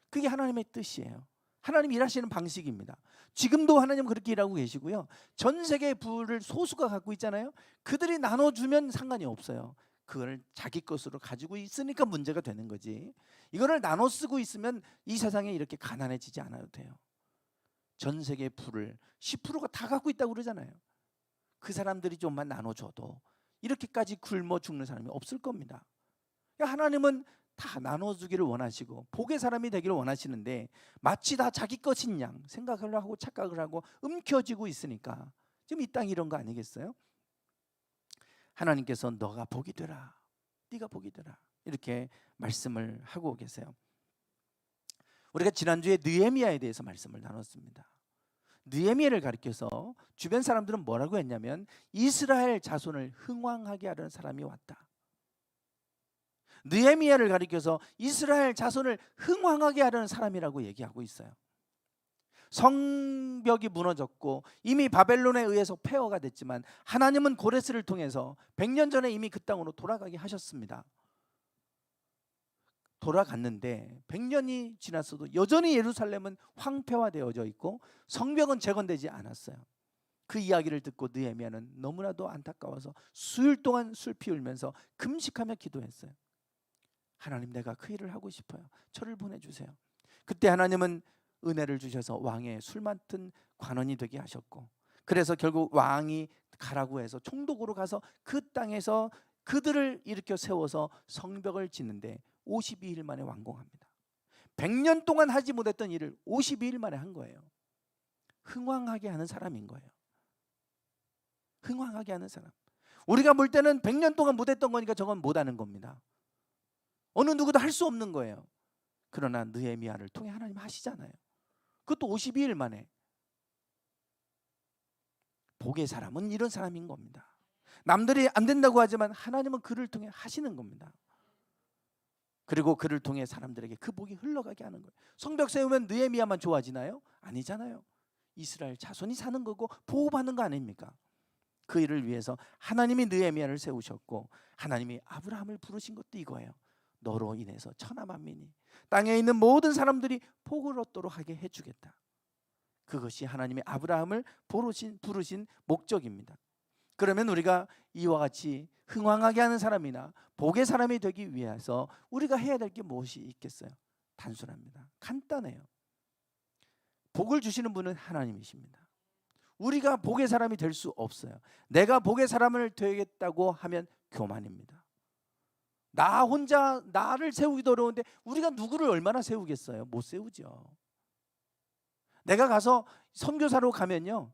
그게 하나님의 뜻이에요. 하나님 일하시는 방식입니다. 지금도 하나님은 그렇게 일하고 계시고요. 전 세계의 부를 소수가 갖고 있잖아요. 그들이 나눠주면 상관이 없어요. 그걸 자기 것으로 가지고 있으니까 문제가 되는 거지. 이거를 나눠 쓰고 있으면 이 세상에 이렇게 가난해지지 않아도 돼요. 전 세계의 부를 10%가 다 갖고 있다고 그러잖아요. 그 사람들이 좀만 나눠줘도 이렇게까지 굶어 죽는 사람이 없을 겁니다. 하나님은 다 나눠주기를 원하시고 복의 사람이 되기를 원하시는데 마치 다 자기 것인 양 생각을 하고 착각을 하고 움켜쥐고 있으니까 지금 이 땅이 이런 거 아니겠어요? 하나님께서 너가 복이 되라, 네가 복이 되라, 이렇게 말씀을 하고 계세요. 우리가 지난주에 느헤미야에 대해서 말씀을 나눴습니다. 느헤미야를 가리켜서 주변 사람들은 뭐라고 했냐면 이스라엘 자손을 흥왕하게 하려는 사람이 왔다. 느헤미야를 가리켜서 이스라엘 자손을 흥왕하게 하려는 사람이라고 얘기하고 있어요. 성벽이 무너졌고 이미 바벨론에 의해서 폐허가 됐지만 하나님은 고레스를 통해서 100년 전에 이미 그 땅으로 돌아가게 하셨습니다. 돌아갔는데 100년이 지났어도 여전히 예루살렘은 황폐화되어져 있고 성벽은 재건되지 않았어요. 그 이야기를 듣고 느헤미야는 너무나도 안타까워서 수일 동안 슬피 울면서 금식하며 기도했어요. 하나님, 내가 그 일을 하고 싶어요. 저를 보내주세요. 그때 하나님은 은혜를 주셔서 왕의 술 맡은 관원이 되게 하셨고, 그래서 결국 왕이 가라고 해서 총독으로 가서 그 땅에서 그들을 일으켜 세워서 성벽을 짓는데 52일 만에 완공합니다. 100년 동안 하지 못했던 일을 52일 만에 한 거예요. 흥왕하게 하는 사람인 거예요. 흥왕하게 하는 사람. 우리가 볼 때는 100년 동안 못했던 거니까 저건 못하는 겁니다. 어느 누구도 할 수 없는 거예요. 그러나 느헤미야를 통해 하나님 하시잖아요. 그것도 52일 만에. 복의 사람은 이런 사람인 겁니다. 남들이 안 된다고 하지만 하나님은 그를 통해 하시는 겁니다. 그리고 그를 통해 사람들에게 그 복이 흘러가게 하는 거예요. 성벽 세우면 느헤미야만 좋아지나요? 아니잖아요. 이스라엘 자손이 사는 거고 보호받는 거 아닙니까? 그 일을 위해서 하나님이 느헤미야를 세우셨고 하나님이 아브라함을 부르신 것도 이거예요. 너로 인해서 천하 만민이, 땅에 있는 모든 사람들이 복을 얻도록 하게 해주겠다. 그것이 하나님이 아브라함을 부르신 목적입니다. 그러면 우리가 이와 같이 흥왕하게 하는 사람이나 복의 사람이 되기 위해서 우리가 해야 될 게 무엇이 있겠어요? 단순합니다. 간단해요. 복을 주시는 분은 하나님이십니다. 우리가 복의 사람이 될 수 없어요. 내가 복의 사람을 되겠다고 하면 교만입니다. 나 혼자 나를 세우기도 어려운데 우리가 누구를 얼마나 세우겠어요? 못 세우죠. 내가 가서 선교사로 가면요,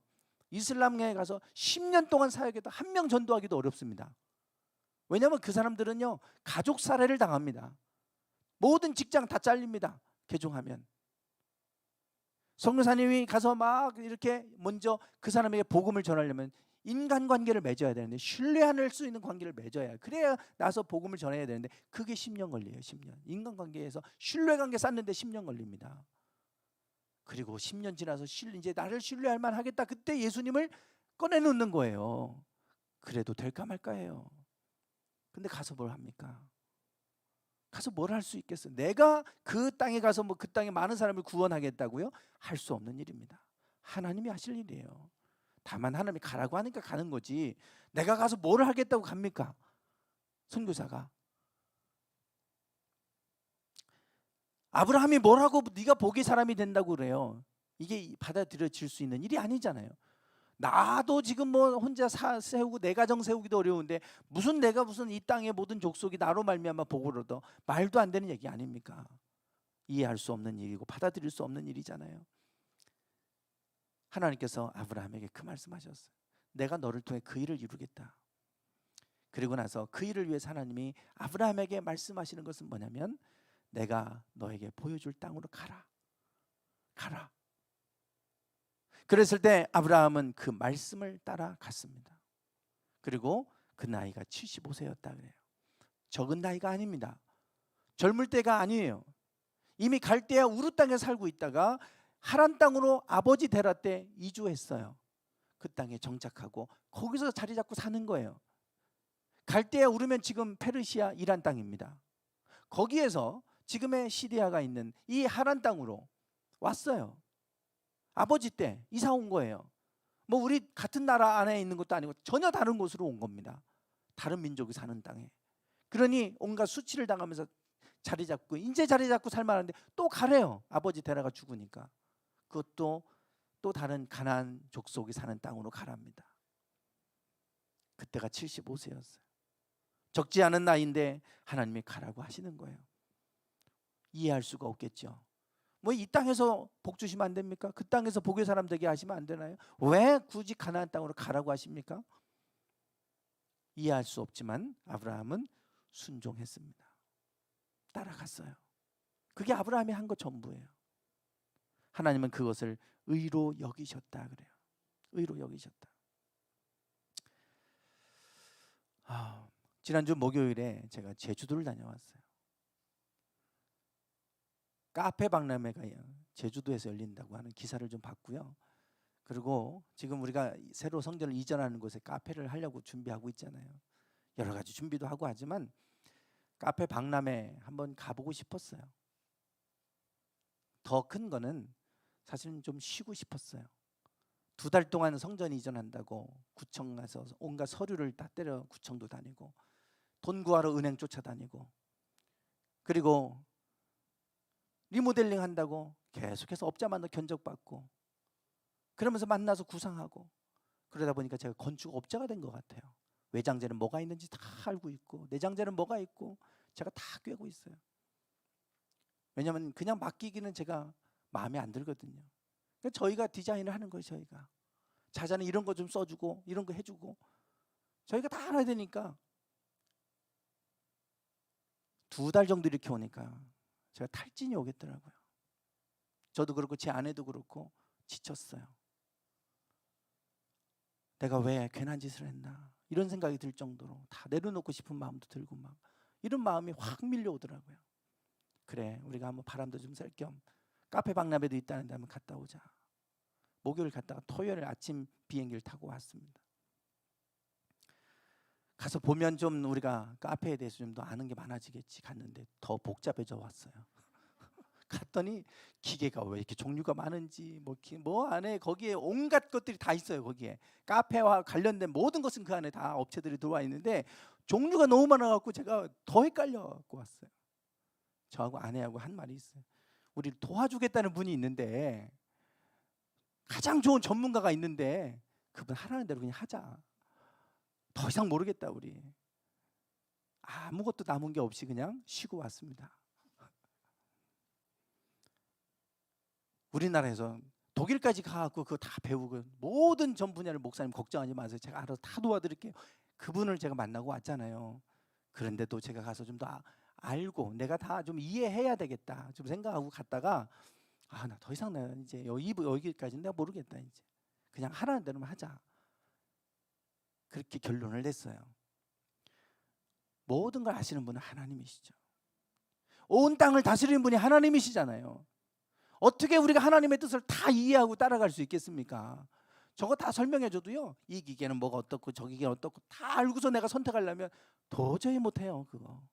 이슬람에 가서 10년 동안 사역해도 한 명 전도하기도 어렵습니다. 왜냐하면 그 사람들은요 가족 살해를 당합니다. 모든 직장 다 잘립니다. 개종하면. 선교사님이 가서 막 이렇게 먼저 그 사람에게 복음을 전하려면 인간관계를 맺어야 되는데, 신뢰할 수 있는 관계를 맺어야, 그래야 나서 복음을 전해야 되는데 그게 10년 걸려요. 10년. 인간관계에서 신뢰관계 쌓는데 10년 걸립니다. 그리고 10년 지나서 이제 나를 신뢰할 만하겠다, 그때 예수님을 꺼내놓는 거예요. 그래도 될까 말까예요. 근데 가서 뭘 합니까? 가서 뭘 할 수 있겠어요? 내가 그 땅에 가서 뭐 그 땅에 많은 사람을 구원하겠다고요? 할 수 없는 일입니다. 하나님이 하실 일이에요. 다만 하나님이 가라고 하니까 가는 거지, 내가 가서 뭘 하겠다고 갑니까? 선교사가. 아브라함이 뭘 하고 네가 복의 사람이 된다고 그래요? 이게 받아들여질 수 있는 일이 아니잖아요. 나도 지금 뭐 혼자 세우고 내 가정 세우기도 어려운데 무슨 내가 무슨 이 땅의 모든 족속이 나로 말미암아 복을 얻어? 말도 안 되는 얘기 아닙니까? 이해할 수 없는 일이고 받아들일 수 없는 일이잖아요. 하나님께서 아브라함에게 그 말씀하셨어요. 내가 너를 통해 그 일을 이루겠다. 그리고 나서 그 일을 위해서 하나님이 아브라함에게 말씀하시는 것은 뭐냐면, 내가 너에게 보여줄 땅으로 가라. 가라. 그랬을 때 아브라함은 그 말씀을 따라갔습니다. 그리고 그 나이가 75세였다 그래요. 적은 나이가 아닙니다. 젊을 때가 아니에요. 이미 갈대아 우르 땅에 살고 있다가 하란 땅으로 아버지 데라 때 이주했어요. 그 땅에 정착하고 거기서 자리 잡고 사는 거예요. 갈대아 우르면 지금 페르시아 이란 땅입니다. 거기에서 지금의 시리아가 있는 이 하란 땅으로 왔어요. 아버지 때 이사 온 거예요. 뭐 우리 같은 나라 안에 있는 것도 아니고 전혀 다른 곳으로 온 겁니다. 다른 민족이 사는 땅에. 그러니 온갖 수치를 당하면서 자리 잡고, 이제 자리 잡고 살만한데 또 가래요. 아버지 데라가 죽으니까. 그것도 또 다른 가나안 족속이 사는 땅으로 가랍니다. 그때가 75세였어요. 적지 않은 나이인데 하나님이 가라고 하시는 거예요. 이해할 수가 없겠죠. 뭐 이 땅에서 복 주시면 안 됩니까? 그 땅에서 복의 사람 되게 하시면 안 되나요? 왜 굳이 가나안 땅으로 가라고 하십니까? 이해할 수 없지만 아브라함은 순종했습니다. 따라갔어요. 그게 아브라함이 한 것 전부예요. 하나님은 그것을 의로 여기셨다 그래요. 의로 여기셨다. 지난주 목요일에 제가 제주도를 다녀왔어요. 카페 박람회가 제주도에서 열린다고 하는 기사를 좀 봤고요. 그리고 지금 우리가 새로 성전을 이전하는 곳에 카페를 하려고 준비하고 있잖아요. 여러 가지 준비도 하고 하지만 카페 박람회 한번 가보고 싶었어요. 더 큰 거는 사실은 좀 쉬고 싶었어요. 2달 동안 성전 이전한다고 구청 가서 온갖 서류를 다 때려 구청도 다니고, 돈 구하러 은행 쫓아다니고, 그리고 리모델링 한다고 계속해서 업자 만나 견적받고, 그러면서 만나서 구상하고, 그러다 보니까 제가 건축업자가 된 것 같아요. 외장재는 뭐가 있는지 다 알고 있고, 내장재는 뭐가 있고 제가 다 꿰고 있어요. 왜냐하면 그냥 맡기기는 제가 마음에 안 들거든요. 그러니까 저희가 디자인을 하는 거예요. 저희가 자자는 이런 거 좀 써주고 이런 거 해주고 저희가 다 알아야 되니까 2달 정도 이렇게 오니까 제가 탈진이 오겠더라고요. 저도 그렇고 제 아내도 그렇고 지쳤어요. 내가 왜 괜한 짓을 했나 이런 생각이 들 정도로 다 내려놓고 싶은 마음도 들고 막 이런 마음이 확 밀려오더라고요. 그래, 우리가 한번 바람도 좀 쐴 겸 카페 박람회도 있다는데 한번 갔다 오자. 목요일 갔다가 토요일 아침 비행기를 타고 왔습니다. 가서 보면 좀 우리가 카페에 대해서 좀 더 아는 게 많아지겠지 갔는데 더 복잡해져 왔어요. 갔더니 기계가 왜 이렇게 종류가 많은지 뭐 안에 거기에 온갖 것들이 다 있어요. 거기에 카페와 관련된 모든 것은 그 안에 다 업체들이 들어와 있는데 종류가 너무 많아갖고 제가 더 헷갈려갖고 왔어요. 저하고 아내하고 한 말이 있어요. 우리를 도와주겠다는 분이 있는데 가장 좋은 전문가가 있는데 그분 하라는 대로 그냥 하자. 더 이상 모르겠다 우리. 아무것도 남은 게 없이 그냥 쉬고 왔습니다. 우리나라에서 독일까지 가갖고 그거 다 배우고 모든 전 분야를 목사님 걱정하지 마세요. 제가 알아서 다 도와드릴게요. 그분을 제가 만나고 왔잖아요. 그런데도 제가 가서 좀 더 알고 내가 다 좀 이해해야 되겠다 좀 생각하고 갔다가 나 더 이상 내가 이제 여기까지는 내가 모르겠다. 이제 그냥 하라는 대로만 하자. 그렇게 결론을 냈어요. 모든 걸 아시는 분은 하나님이시죠. 온 땅을 다스리는 분이 하나님이시잖아요. 어떻게 우리가 하나님의 뜻을 다 이해하고 따라갈 수 있겠습니까? 저거 다 설명해줘도요, 이 기계는 뭐가 어떻고 저 기계는 어떻고 다 알고서 내가 선택하려면 도저히 못해요. 그거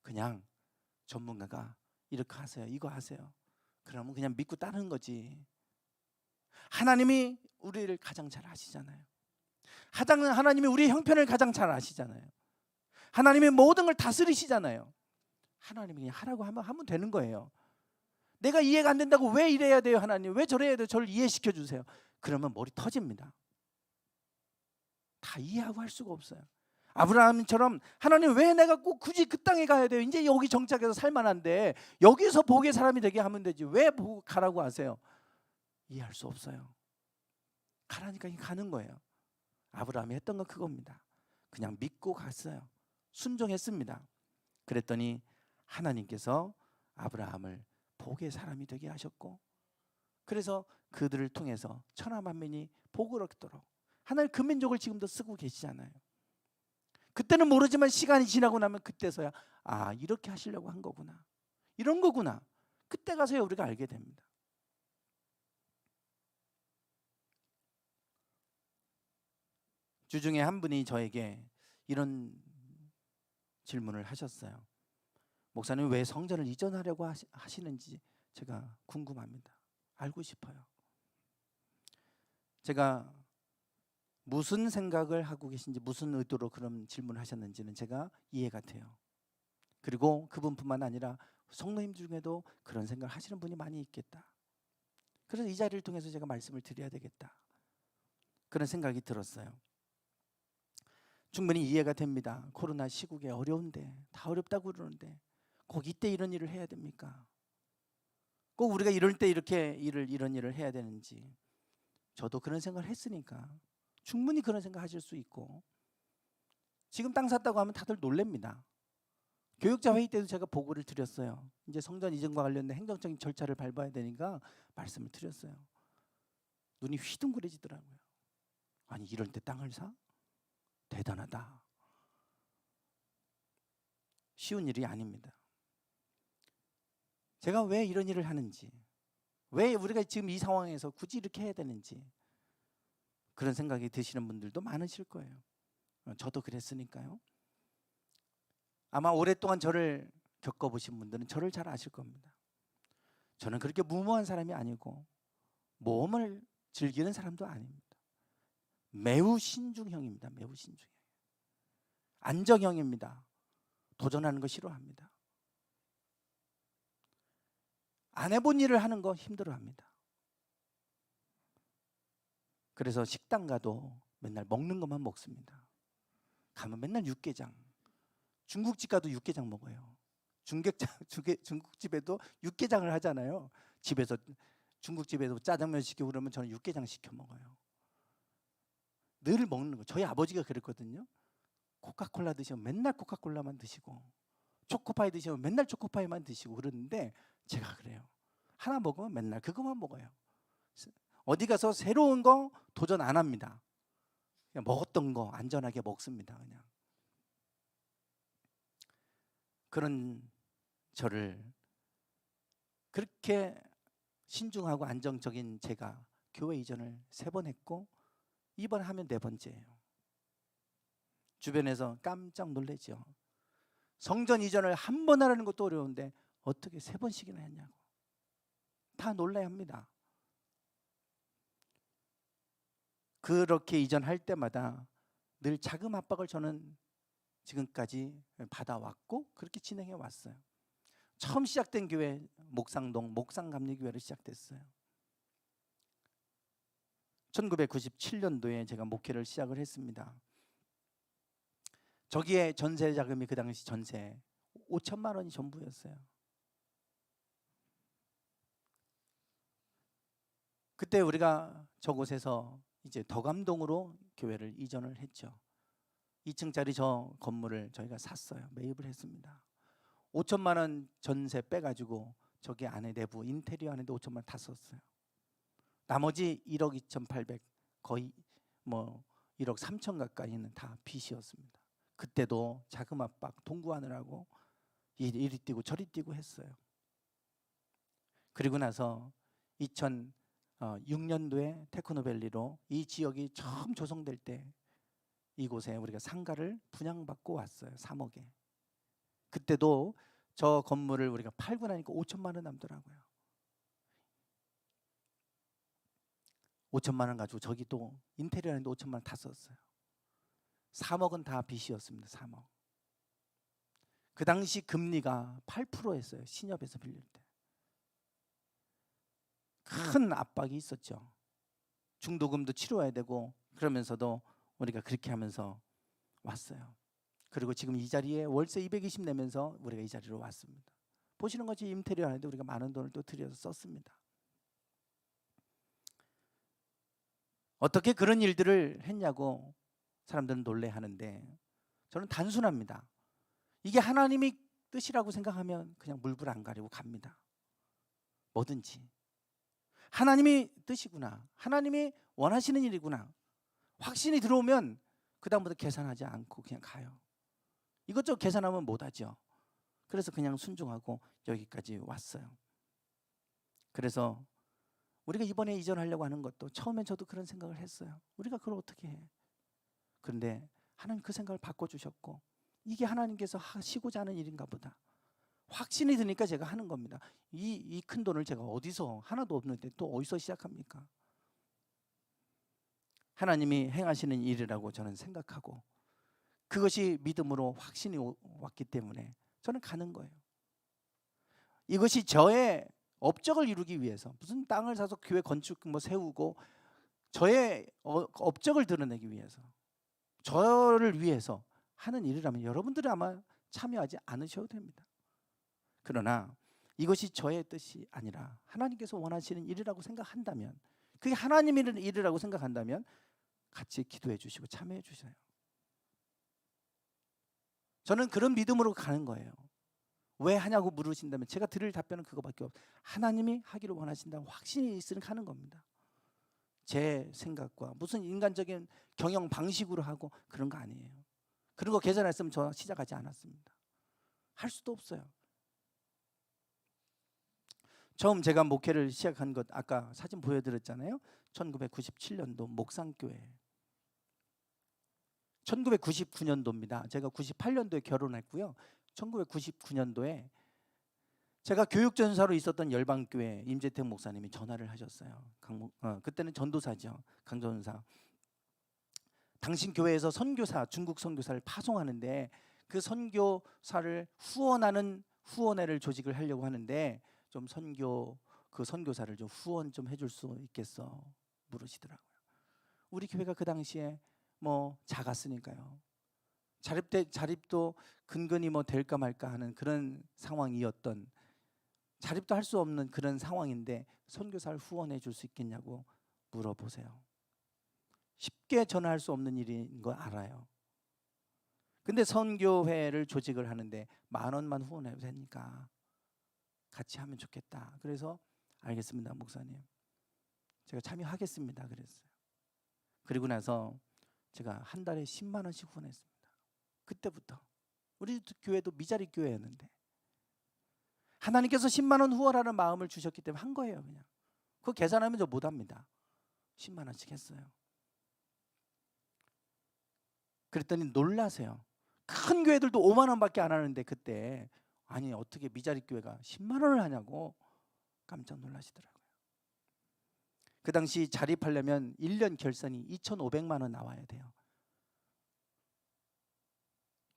그냥 전문가가 이렇게 하세요, 이거 하세요, 그러면 그냥 믿고 따르는 거지. 하나님이 우리를 가장 잘 아시잖아요. 하나님이 우리의 형편을 가장 잘 아시잖아요. 하나님이 모든 걸 다스리시잖아요. 하나님이 그냥 하라고 하면 되는 거예요. 내가 이해가 안 된다고 왜 이래야 돼요 하나님, 왜 저래야 돼요, 저를 이해시켜 주세요. 그러면 머리 터집니다. 다 이해하고 할 수가 없어요. 아브라함처럼 하나님 왜 내가 꼭 굳이 그 땅에 가야 돼요, 이제 여기 정착해서 살만한데 여기서 복의 사람이 되게 하면 되지 왜 가라고 하세요. 이해할 수 없어요. 가라니까 가는 거예요. 아브라함이 했던 건 그겁니다. 그냥 믿고 갔어요. 순종했습니다. 그랬더니 하나님께서 아브라함을 복의 사람이 되게 하셨고, 그래서 그들을 통해서 천하 만민이 복을 얻도록 하나님 그 민족을 지금도 쓰고 계시잖아요. 그때는 모르지만 시간이 지나고 나면 그때서야 이렇게 하시려고 한 거구나, 이런 거구나, 그때 가서야 우리가 알게 됩니다. 주중에 한 분이 저에게 이런 질문을 하셨어요. 목사님 왜 성전을 이전하려고 하시는지 제가 궁금합니다. 알고 싶어요. 제가 무슨 생각을 하고 계신지, 무슨 의도로 그런 질문을 하셨는지는 제가 이해가 돼요. 그리고 그분뿐만 아니라 성도님 중에도 그런 생각을 하시는 분이 많이 있겠다. 그래서 이 자리를 통해서 제가 말씀을 드려야 되겠다, 그런 생각이 들었어요. 충분히 이해가 됩니다. 코로나 시국에 어려운데, 다 어렵다고 그러는데 꼭 이때 이런 일을 해야 됩니까? 꼭 우리가 이럴 때 이런 일을 해야 되는지. 저도 그런 생각을 했으니까 충분히 그런 생각 하실 수 있고, 지금 땅 샀다고 하면 다들 놀랍니다. 교육자 회의 때도 제가 보고를 드렸어요. 이제 성전 이전과 관련된 행정적인 절차를 밟아야 되니까 말씀을 드렸어요. 눈이 휘둥그레지더라고요. 아니 이럴 때 땅을 사? 대단하다. 쉬운 일이 아닙니다. 제가 왜 이런 일을 하는지, 왜 우리가 지금 이 상황에서 굳이 이렇게 해야 되는지, 그런 생각이 드시는 분들도 많으실 거예요. 저도 그랬으니까요. 아마 오랫동안 저를 겪어보신 분들은 저를 잘 아실 겁니다. 저는 그렇게 무모한 사람이 아니고 모험을 즐기는 사람도 아닙니다. 매우 신중형입니다. 매우 신중형. 안정형입니다. 도전하는 거 싫어합니다. 안 해본 일을 하는 거 힘들어합니다. 그래서 식당 가도 맨날 먹는 것만 먹습니다. 가면 맨날 육개장. 중국집 가도 육개장 먹어요. 중국집에도 육개장을 하잖아요. 집에서 중국집에서 짜장면 시키고 그러면 저는 육개장 시켜 먹어요. 늘 먹는 거. 저희 아버지가 그랬거든요. 코카콜라 드시면 맨날 코카콜라만 드시고 초코파이 드시면 맨날 초코파이만 드시고 그러는데 제가 그래요. 하나 먹으면 맨날 그것만 먹어요. 어디 가서 새로운 거 도전 안 합니다. 그냥 먹었던 거 안전하게 먹습니다. 그냥. 그런 저를 그렇게 신중하고 안정적인 제가 교회 이전을 3번 했고 이번 하면 4번째예요. 주변에서 깜짝 놀라죠. 성전 이전을 한 번 하라는 것도 어려운데 어떻게 3번씩이나 했냐고 다 놀라야 합니다. 그렇게 이전할 때마다 늘 자금 압박을 저는 지금까지 받아왔고 그렇게 진행해 왔어요. 처음 시작된 교회 목상동 목상감리교회로 시작됐어요. 1997년도에 제가 목회를 시작을 했습니다. 저기에 전세 자금이 그 당시 전세 5천만 원이 전부였어요. 그때 우리가 저곳에서 이제 덕암동으로 교회를 이전을 했죠. 2층짜리 저 건물을 저희가 샀어요. 매입을 했습니다. 5천만 원 전세 빼가지고 저기 안에 내부 인테리어 안에도 5천만 원 다 썼어요. 나머지 1억 2,800 거의 뭐 1억 3천 가까이는 다 빚이었습니다. 그때도 자금 압박 동구하느라고 이리 뛰고 저리 뛰고 했어요. 그리고 나서 2006년도에 테크노밸리로 이 지역이 처음 조성될 때 이곳에 우리가 상가를 분양받고 왔어요. 3억에. 그때도 저 건물을 우리가 팔고 나니까 5천만 원 남더라고요. 5천만 원 가지고 저기 또 인테리어 하는데 5천만 원 다 썼어요. 3억은 다 빚이었습니다. 3억. 그 당시 금리가 8%였어요. 신협에서 빌릴 때. 큰 압박이 있었죠. 중도금도 치러야 되고 그러면서도 우리가 그렇게 하면서 왔어요. 그리고 지금 이 자리에 월세 220 내면서 우리가 이 자리로 왔습니다. 보시는 것이 인테리어 하는데 우리가 많은 돈을 또 들여서 썼습니다. 어떻게 그런 일들을 했냐고 사람들은 놀래하는데 저는 단순합니다. 이게 하나님이 뜻이라고 생각하면 그냥 물불 안 가리고 갑니다. 뭐든지 하나님이 뜻이구나, 하나님이 원하시는 일이구나 확신이 들어오면 그 다음부터 계산하지 않고 그냥 가요. 이것저것 계산하면 못하죠. 그래서 그냥 순종하고 여기까지 왔어요. 그래서 우리가 이번에 이전하려고 하는 것도 처음엔 저도 그런 생각을 했어요. 우리가 그걸 어떻게 해? 그런데 하나님 그 생각을 바꿔주셨고 이게 하나님께서 하시고자 하는 일인가 보다. 확신이 드니까 제가 하는 겁니다. 이 큰 돈을 제가 어디서, 하나도 없는데 또 어디서 시작합니까? 하나님이 행하시는 일이라고 저는 생각하고 그것이 믿음으로 확신이 왔기 때문에 저는 가는 거예요. 이것이 저의 업적을 이루기 위해서, 무슨 땅을 사서 교회 건축 뭐 세우고 저의 업적을 드러내기 위해서, 저를 위해서 하는 일이라면 여러분들이 아마 참여하지 않으셔도 됩니다. 그러나 이것이 저의 뜻이 아니라 하나님께서 원하시는 일이라고 생각한다면, 그게 하나님의 일이라고 생각한다면 같이 기도해 주시고 참여해 주셔요. 저는 그런 믿음으로 가는 거예요. 왜 하냐고 물으신다면 제가 드릴 답변은 그거밖에 없어요. 하나님이 하기를 원하신다는 확신이 있으니까 하는 겁니다. 제 생각과 무슨 인간적인 경영 방식으로 하고 그런 거 아니에요. 그런 거 계산했으면 저 시작하지 않았습니다. 할 수도 없어요. 처음 제가 목회를 시작한 것 아까 사진 보여드렸잖아요. 1997년도 목상교회. 1999년도입니다. 제가 98년도에 결혼했고요. 1999년도에 제가 교육전사로 있었던 열방교회 임재택 목사님이 전화를 하셨어요. 그때는 전도사죠. 강전사. 당신 교회에서 선교사, 중국 선교사를 파송하는데 그 선교사를 후원하는 후원회를 조직을 하려고 하는데 좀 그 선교사를 좀 후원 좀 해줄 수 있겠어 물으시더라고요. 우리 교회가 그 당시에 뭐 작았으니까요. 자립도 근근히 뭐 될까 말까 하는 그런 상황이었던, 자립도 할 수 없는 그런 상황인데 선교사를 후원해 줄 수 있겠냐고 물어보세요. 쉽게 전화할 수 없는 일인 거 알아요. 근데 선교회를 조직을 하는데 10,000원만 후원해도 되니까 같이 하면 좋겠다. 그래서 알겠습니다, 목사님. 제가 참여하겠습니다. 그랬어요. 그리고 나서 제가 한 달에 10만 원씩 후원했습니다. 그때부터 우리 교회도 미자리 교회였는데 하나님께서 10만 원 후원하는 마음을 주셨기 때문에 한 거예요. 그냥 그거 계산하면 저 못합니다. 10만 원씩 했어요. 그랬더니 놀라세요. 큰 교회들도 5만 원밖에 안 하는데 그때 아니 어떻게 미자리 교회가 10만 원을 하냐고 깜짝 놀라시더라고요. 그 당시 자립하려면 1년 결산이 2,500만 원 나와야 돼요.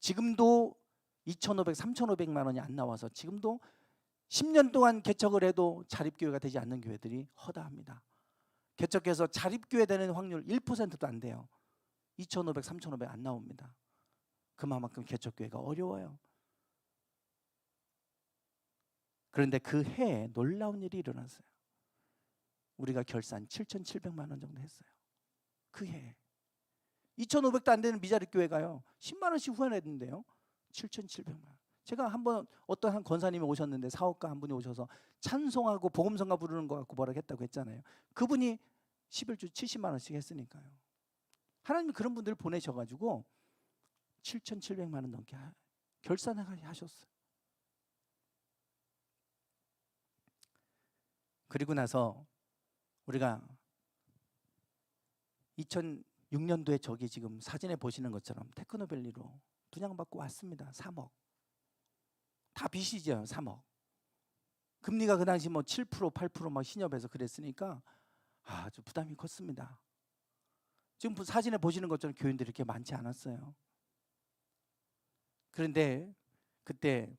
지금도 2,500, 3,500만 원이 안 나와서 지금도 10년 동안 개척을 해도 자립교회가 되지 않는 교회들이 허다합니다. 개척해서 자립교회 되는 확률 1%도 안 돼요. 2,500, 3,500 안 나옵니다. 그만큼 개척교회가 어려워요. 그런데 그 해에 놀라운 일이 일어났어요. 우리가 결산 7,700만 원 정도 했어요. 그 해에 2,500도 안 되는 미자립 교회가요 10만 원씩 후원했는데요 7,700만 원. 제가 한번 어떤 한 권사님이 오셨는데 사업가 한 분이 오셔서 찬송하고 복음성가 부르는 거 갖고 뭐라고 했다고 했잖아요. 그분이 11주 70만 원씩 했으니까요. 하나님이 그런 분들을 보내셔가지고 7,700만 원 넘게 결산하셨어요. 그리고 나서 우리가 2006년도에 저기 지금 사진에 보시는 것처럼 테크노밸리로 분양받고 왔습니다. 3억. 다 빚이죠. 3억. 금리가 그 당시 뭐 7%, 8% 막 신협해서 그랬으니까 아주 부담이 컸습니다. 지금 사진에 보시는 것처럼 교인들이 이렇게 많지 않았어요. 그런데 그때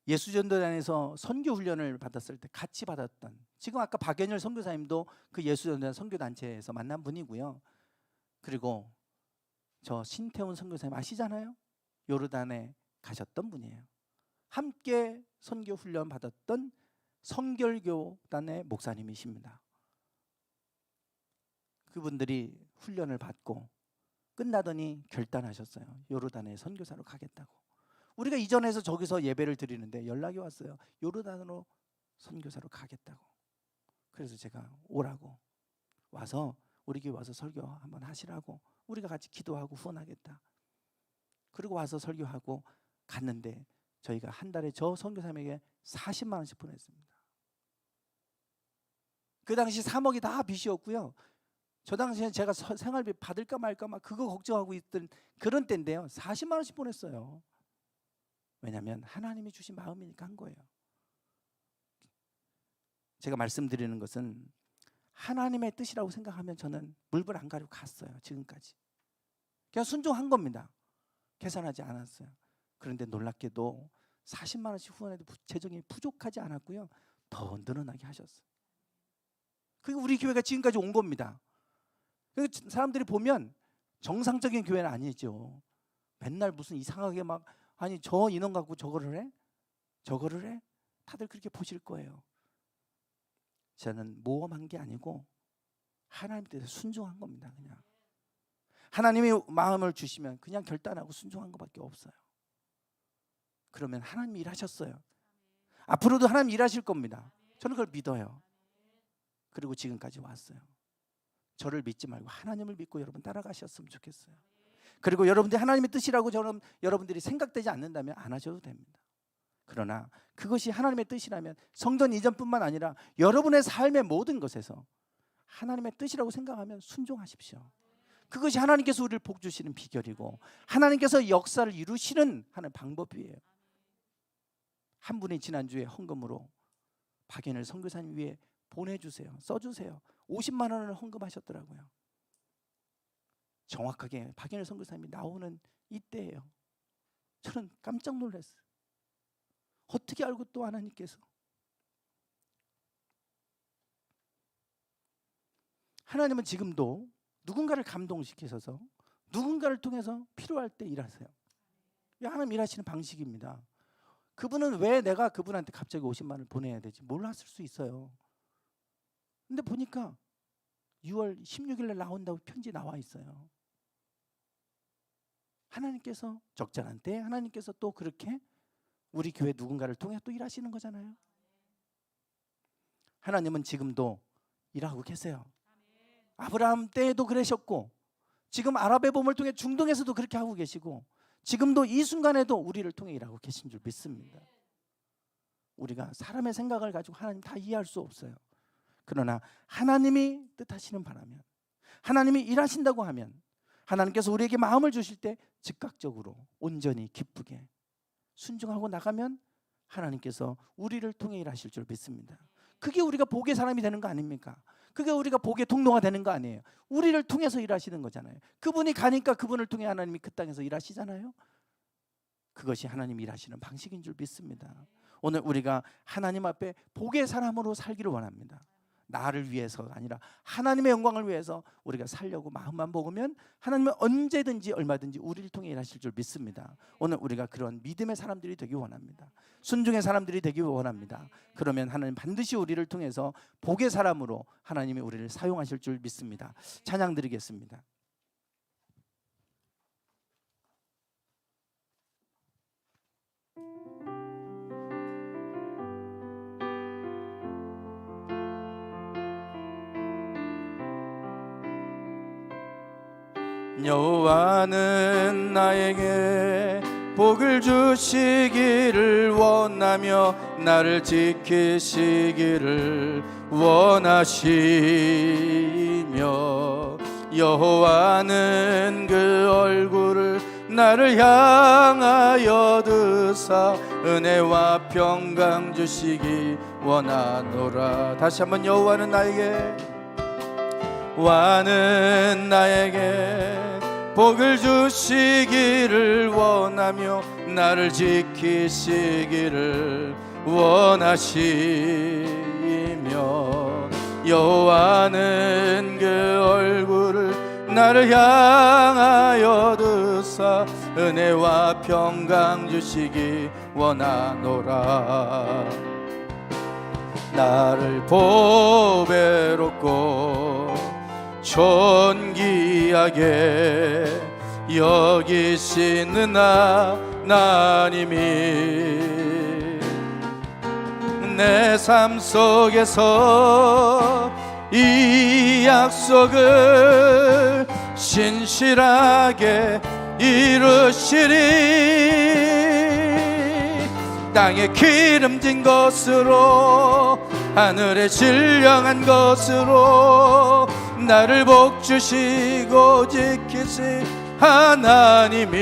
예수전도단에서 선교훈련을 받았을 때 같이 받았던, 지금 아까 박연열 선교사님도 그 예수전도단 선교단체에서 만난 분이고요. 그리고 저 신태훈 선교사님 아시잖아요. 요르단에 가셨던 분이에요. 함께 선교훈련 받았던 성결교단의 목사님이십니다. 그분들이 훈련을 받고 끝나더니 결단하셨어요. 요르단에 선교사로 가겠다고. 우리가 이전에서 저기서 예배를 드리는데 연락이 왔어요. 요르단으로 선교사로 가겠다고. 그래서 제가 오라고, 와서 우리 교회 와서 설교 한번 하시라고, 우리가 같이 기도하고 후원하겠다. 그리고 와서 설교하고 갔는데 저희가 한 달에 저 선교사님에게 40만 원씩 보냈습니다. 그 당시 3억이 다 빚이었고요. 저 당시에 제가 생활비 받을까 말까 막 그거 걱정하고 있던 그런 때인데요. 40만 원씩 보냈어요. 왜냐하면 하나님이 주신 마음이니까 한 거예요. 제가 말씀드리는 것은 하나님의 뜻이라고 생각하면 저는 물불 안 가리고 갔어요. 지금까지 그냥 순종한 겁니다. 계산하지 않았어요. 그런데 놀랍게도 40만 원씩 후원해도 재정이 부족하지 않았고요. 더 늘어나게 하셨어요. 그게 우리 교회가 지금까지 온 겁니다. 사람들이 보면 정상적인 교회는 아니죠. 맨날 무슨 이상하게 막 아니 저 인원 갖고 저거를 해? 저거를 해? 다들 그렇게 보실 거예요. 저는 모험한 게 아니고 하나님 뜻에 순종한 겁니다. 그냥 하나님이 마음을 주시면 그냥 결단하고 순종한 것밖에 없어요. 그러면 하나님이 일하셨어요. 앞으로도 하나님 일하실 겁니다. 저는 그걸 믿어요. 그리고 지금까지 왔어요. 저를 믿지 말고 하나님을 믿고 여러분 따라가셨으면 좋겠어요. 그리고 여러분들이 하나님의 뜻이라고 저는 여러분들이 생각되지 않는다면 안 하셔도 됩니다. 그러나 그것이 하나님의 뜻이라면 성전 이전뿐만 아니라 여러분의 삶의 모든 것에서 하나님의 뜻이라고 생각하면 순종하십시오. 그것이 하나님께서 우리를 복 주시는 비결이고 하나님께서 역사를 이루시는 하는 방법이에요. 한 분이 지난주에 헌금으로 박연일 선교사님 위해 보내주세요. 써주세요. 50만 원을 헌금하셨더라고요. 정확하게 박연일 선교사님이 나오는 이때예요. 저는 깜짝 놀랐어요. 어떻게 알고 또 하나님께서. 하나님은 지금도 누군가를 감동시키셔서 누군가를 통해서 필요할 때 일하세요. 하나님 일하시는 방식입니다. 그분은 왜 내가 그분한테 갑자기 50만 원을 보내야 되지? 몰랐을 수 있어요. 근데 보니까 6월 16일 날 나온다고 편지 나와 있어요. 하나님께서 적절한 때 하나님께서 또 그렇게 우리 교회 누군가를 통해 또 일하시는 거잖아요. 하나님은 지금도 일하고 계세요. 아브라함 때에도 그러셨고, 지금 아랍의 봄을 통해 중동에서도 그렇게 하고 계시고, 지금도 이 순간에도 우리를 통해 일하고 계신 줄 믿습니다. 우리가 사람의 생각을 가지고 하나님 다 이해할 수 없어요. 그러나 하나님이 뜻하시는 바라면, 하나님이 일하신다고 하면, 하나님께서 우리에게 마음을 주실 때 즉각적으로 온전히 기쁘게 순종하고 나가면 하나님께서 우리를 통해 일하실 줄 믿습니다. 그게 우리가 복의 사람이 되는 거 아닙니까? 그게 우리가 복의 통로가 되는 거 아니에요? 우리를 통해서 일하시는 거잖아요. 그분이 가니까 그분을 통해 하나님이 그 땅에서 일하시잖아요. 그것이 하나님이 일하시는 방식인 줄 믿습니다. 오늘 우리가 하나님 앞에 복의 사람으로 살기를 원합니다. 나를 위해서가 아니라 하나님의 영광을 위해서 우리가 살려고 마음만 먹으면 하나님은 언제든지 얼마든지 우리를 통해 일하실 줄 믿습니다. 오늘 우리가 그런 믿음의 사람들이 되기 원합니다. 순종의 사람들이 되기 원합니다. 그러면 하나님 반드시 우리를 통해서 복의 사람으로 하나님이 우리를 사용하실 줄 믿습니다. 찬양 드리겠습니다. 여호와는 나에게 복을 주시기를 원하며 나를 지키시기를 원하시며, 여호와는 그 얼굴을 나를 향하여 드사 은혜와 평강 주시기 원하노라. 다시 한번 여호와는 나에게 복을 주시기를 원하며 나를 지키시기를 원하시며, 여호와는 그 얼굴을 나를 향하여 드사 은혜와 평강 주시기 원하노라. 나를 보배롭고 존귀하게 여기시는 하나님이 내 삶 속에서 이 약속을 신실하게 이루시리. 땅에 기름진 것으로 하늘에 신령한 것으로 나를 복주시고 지키신 하나님이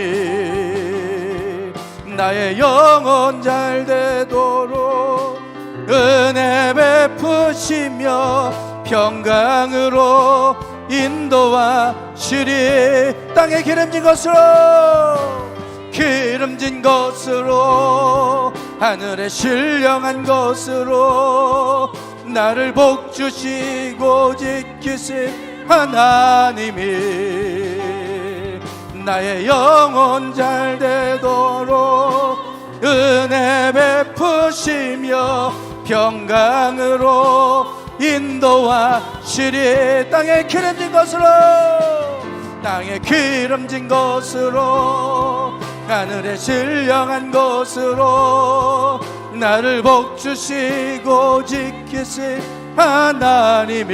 나의 영혼 잘 되도록 은혜 베푸시며 평강으로 인도하시리. 땅에 기름진 것으로 하늘에 신령한 것으로 나를 복주시고 지키신 하나님이 나의 영혼 잘 되도록 은혜 베푸시며 평강으로 인도하시리. 땅에 기름진 것으로 하늘에 신령한 것으로 나를 복주시고 지키신 하나님이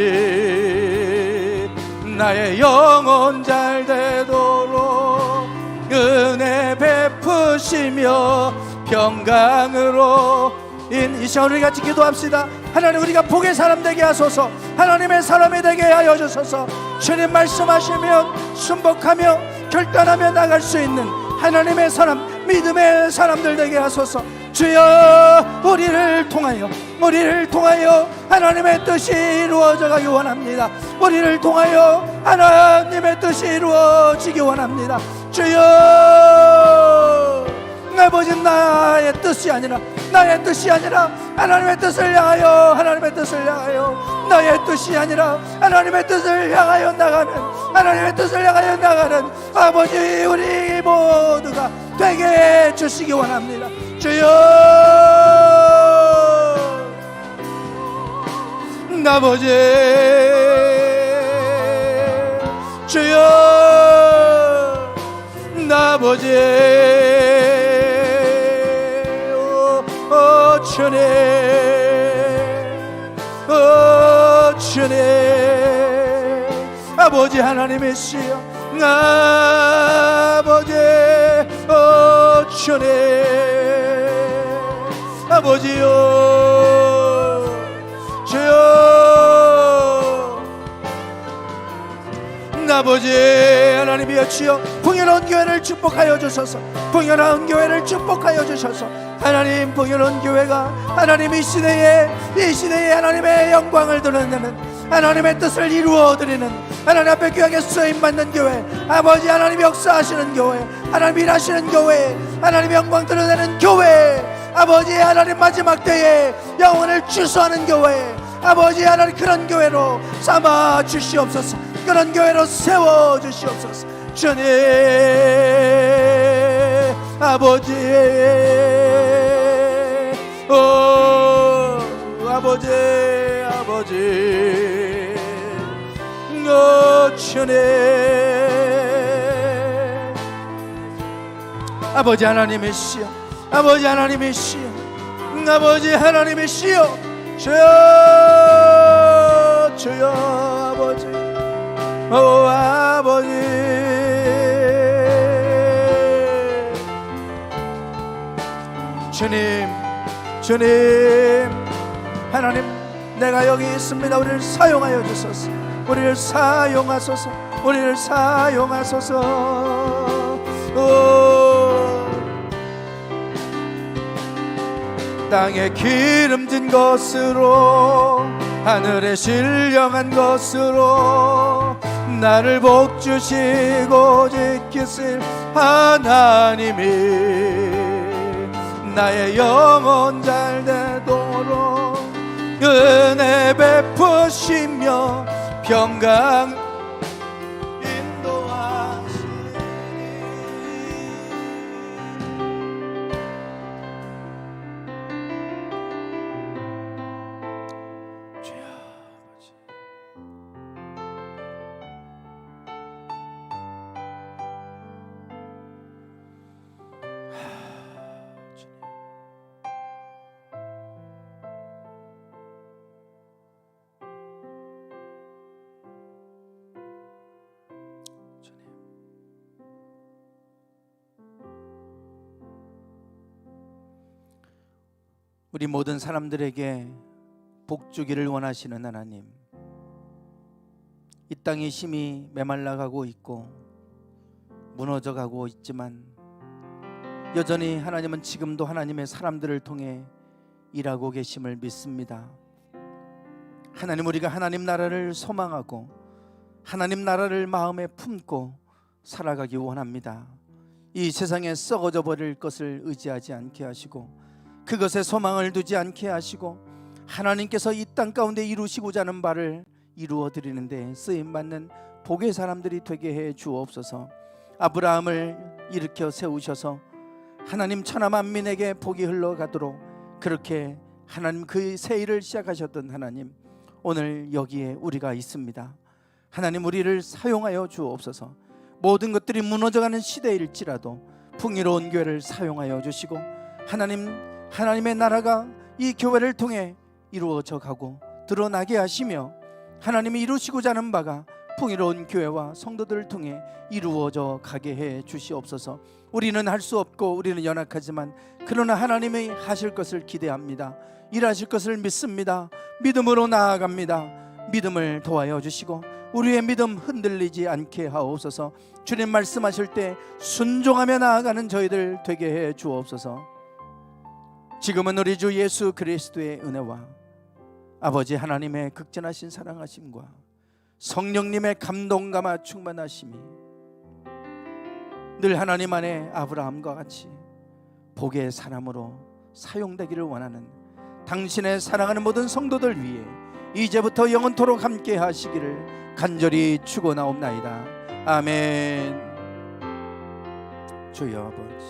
나의 영혼 잘 되도록 은혜 베푸시며 평강으로 이 시간 우리 같이 기도합시다. 하나님, 우리가 복의 사람 되게 하소서. 하나님의 사람이 되게 하여 주소서. 주님 말씀하시면 순복하며 결단하며 나갈 수 있는 하나님의 사람, 믿음의 사람들 되게 하소서. 주여, 우리를 통하여 하나님의 뜻이 이루어져 가기 원합니다. 우리를 통하여 하나님의 뜻이 이루어지기 원합니다. 주여, 아버지, 나의 뜻이 아니라 하나님의 뜻을 향하여 나의 뜻이 아니라 하나님의 뜻을 향하여 나가는 아버지, 우리 모두가 되게 해주시기 원합니다. 주여, 아버지, 주여, 아버지, 아버지 주님 주님 아버지 하나님이시여 아버지 주님 아버지여 주여 아버지 하나님이여 주여 풍요로운 교회를 축복하여 주소서. 풍요로운 교회를 축복하여 주셔서 하나님 풍요로운 교회가 하나님 이 시대에 하나님의 영광을 드러내는 하나님의 뜻을 이루어드리는 하나님 앞에 귀하게 쓰임받는 교회 아버지 하나님 역사하시는 교회 하나님 일하시는 교회 하나님 영광 드러내는 교회 아버지 하나님 마지막 때에 영혼을 주소하는 교회 아버지 하나님 그런 교회로 삼아 주시옵소서. 그런 교회로 세워 주시옵소서. 주님 아버지 아버지 주님 아버지 하나님이시여 아버지 하나님이시여 아버지 하나님이시여 주여 아버지 아버지 주님 하나님 내가 여기 있습니다. 우리를 사용하여 주소서. 우리를 사용하소서. 우리를 사용하소서. 땅에 기름진 것으로 하늘에 신령한 것으로 나를 복주시고 지키실 하나님이 나의 영혼 잘되도록 은혜 베푸시며 평강 인도하시니 주여 아버지 우리 모든 사람들에게 복 주기를 원하시는 하나님, 이 땅이 심히 메말라가고 있고 무너져가고 있지만 여전히 하나님은 지금도 하나님의 사람들을 통해 일하고 계심을 믿습니다. 하나님, 우리가 하나님 나라를 소망하고 하나님 나라를 마음에 품고 살아가기 원합니다. 이 세상에 썩어져 버릴 것을 의지하지 않게 하시고 그것에 소망을 두지 않게 하시고 하나님께서 이 땅 가운데 이루시고자 하는 바를 이루어 드리는데 쓰임받는 복의 사람들이 되게 해 주옵소서. 아브라함을 일으켜 세우셔서 하나님 천하 만민에게 복이 흘러가도록 그렇게 하나님 그 새 일을 시작하셨던 하나님, 오늘 여기에 우리가 있습니다. 하나님, 우리를 사용하여 주옵소서. 모든 것들이 무너져가는 시대일지라도 풍요로운 교회를 사용하여 주시고 하나님의 나라가 이 교회를 통해 이루어져 가고 드러나게 하시며 하나님이 이루시고자 하는 바가 풍요로운 교회와 성도들을 통해 이루어져 가게 해 주시옵소서. 우리는 할 수 없고 우리는 연약하지만 그러나 하나님이 하실 것을 기대합니다. 일하실 것을 믿습니다. 믿음으로 나아갑니다. 믿음을 도와여 주시고 우리의 믿음 흔들리지 않게 하옵소서. 주님 말씀하실 때 순종하며 나아가는 저희들 되게 해 주옵소서. 지금은 우리 주 예수 그리스도의 은혜와 아버지 하나님의 극진하신 사랑하심과 성령님의 감동감화 충만하심이 늘 하나님 안에 아브라함과 같이 복의 사람으로 사용되기를 원하는 당신의 사랑하는 모든 성도들 위해 이제부터 영원토록 함께 하시기를 간절히 축원하옵나이다. 아멘. 주여 아버지,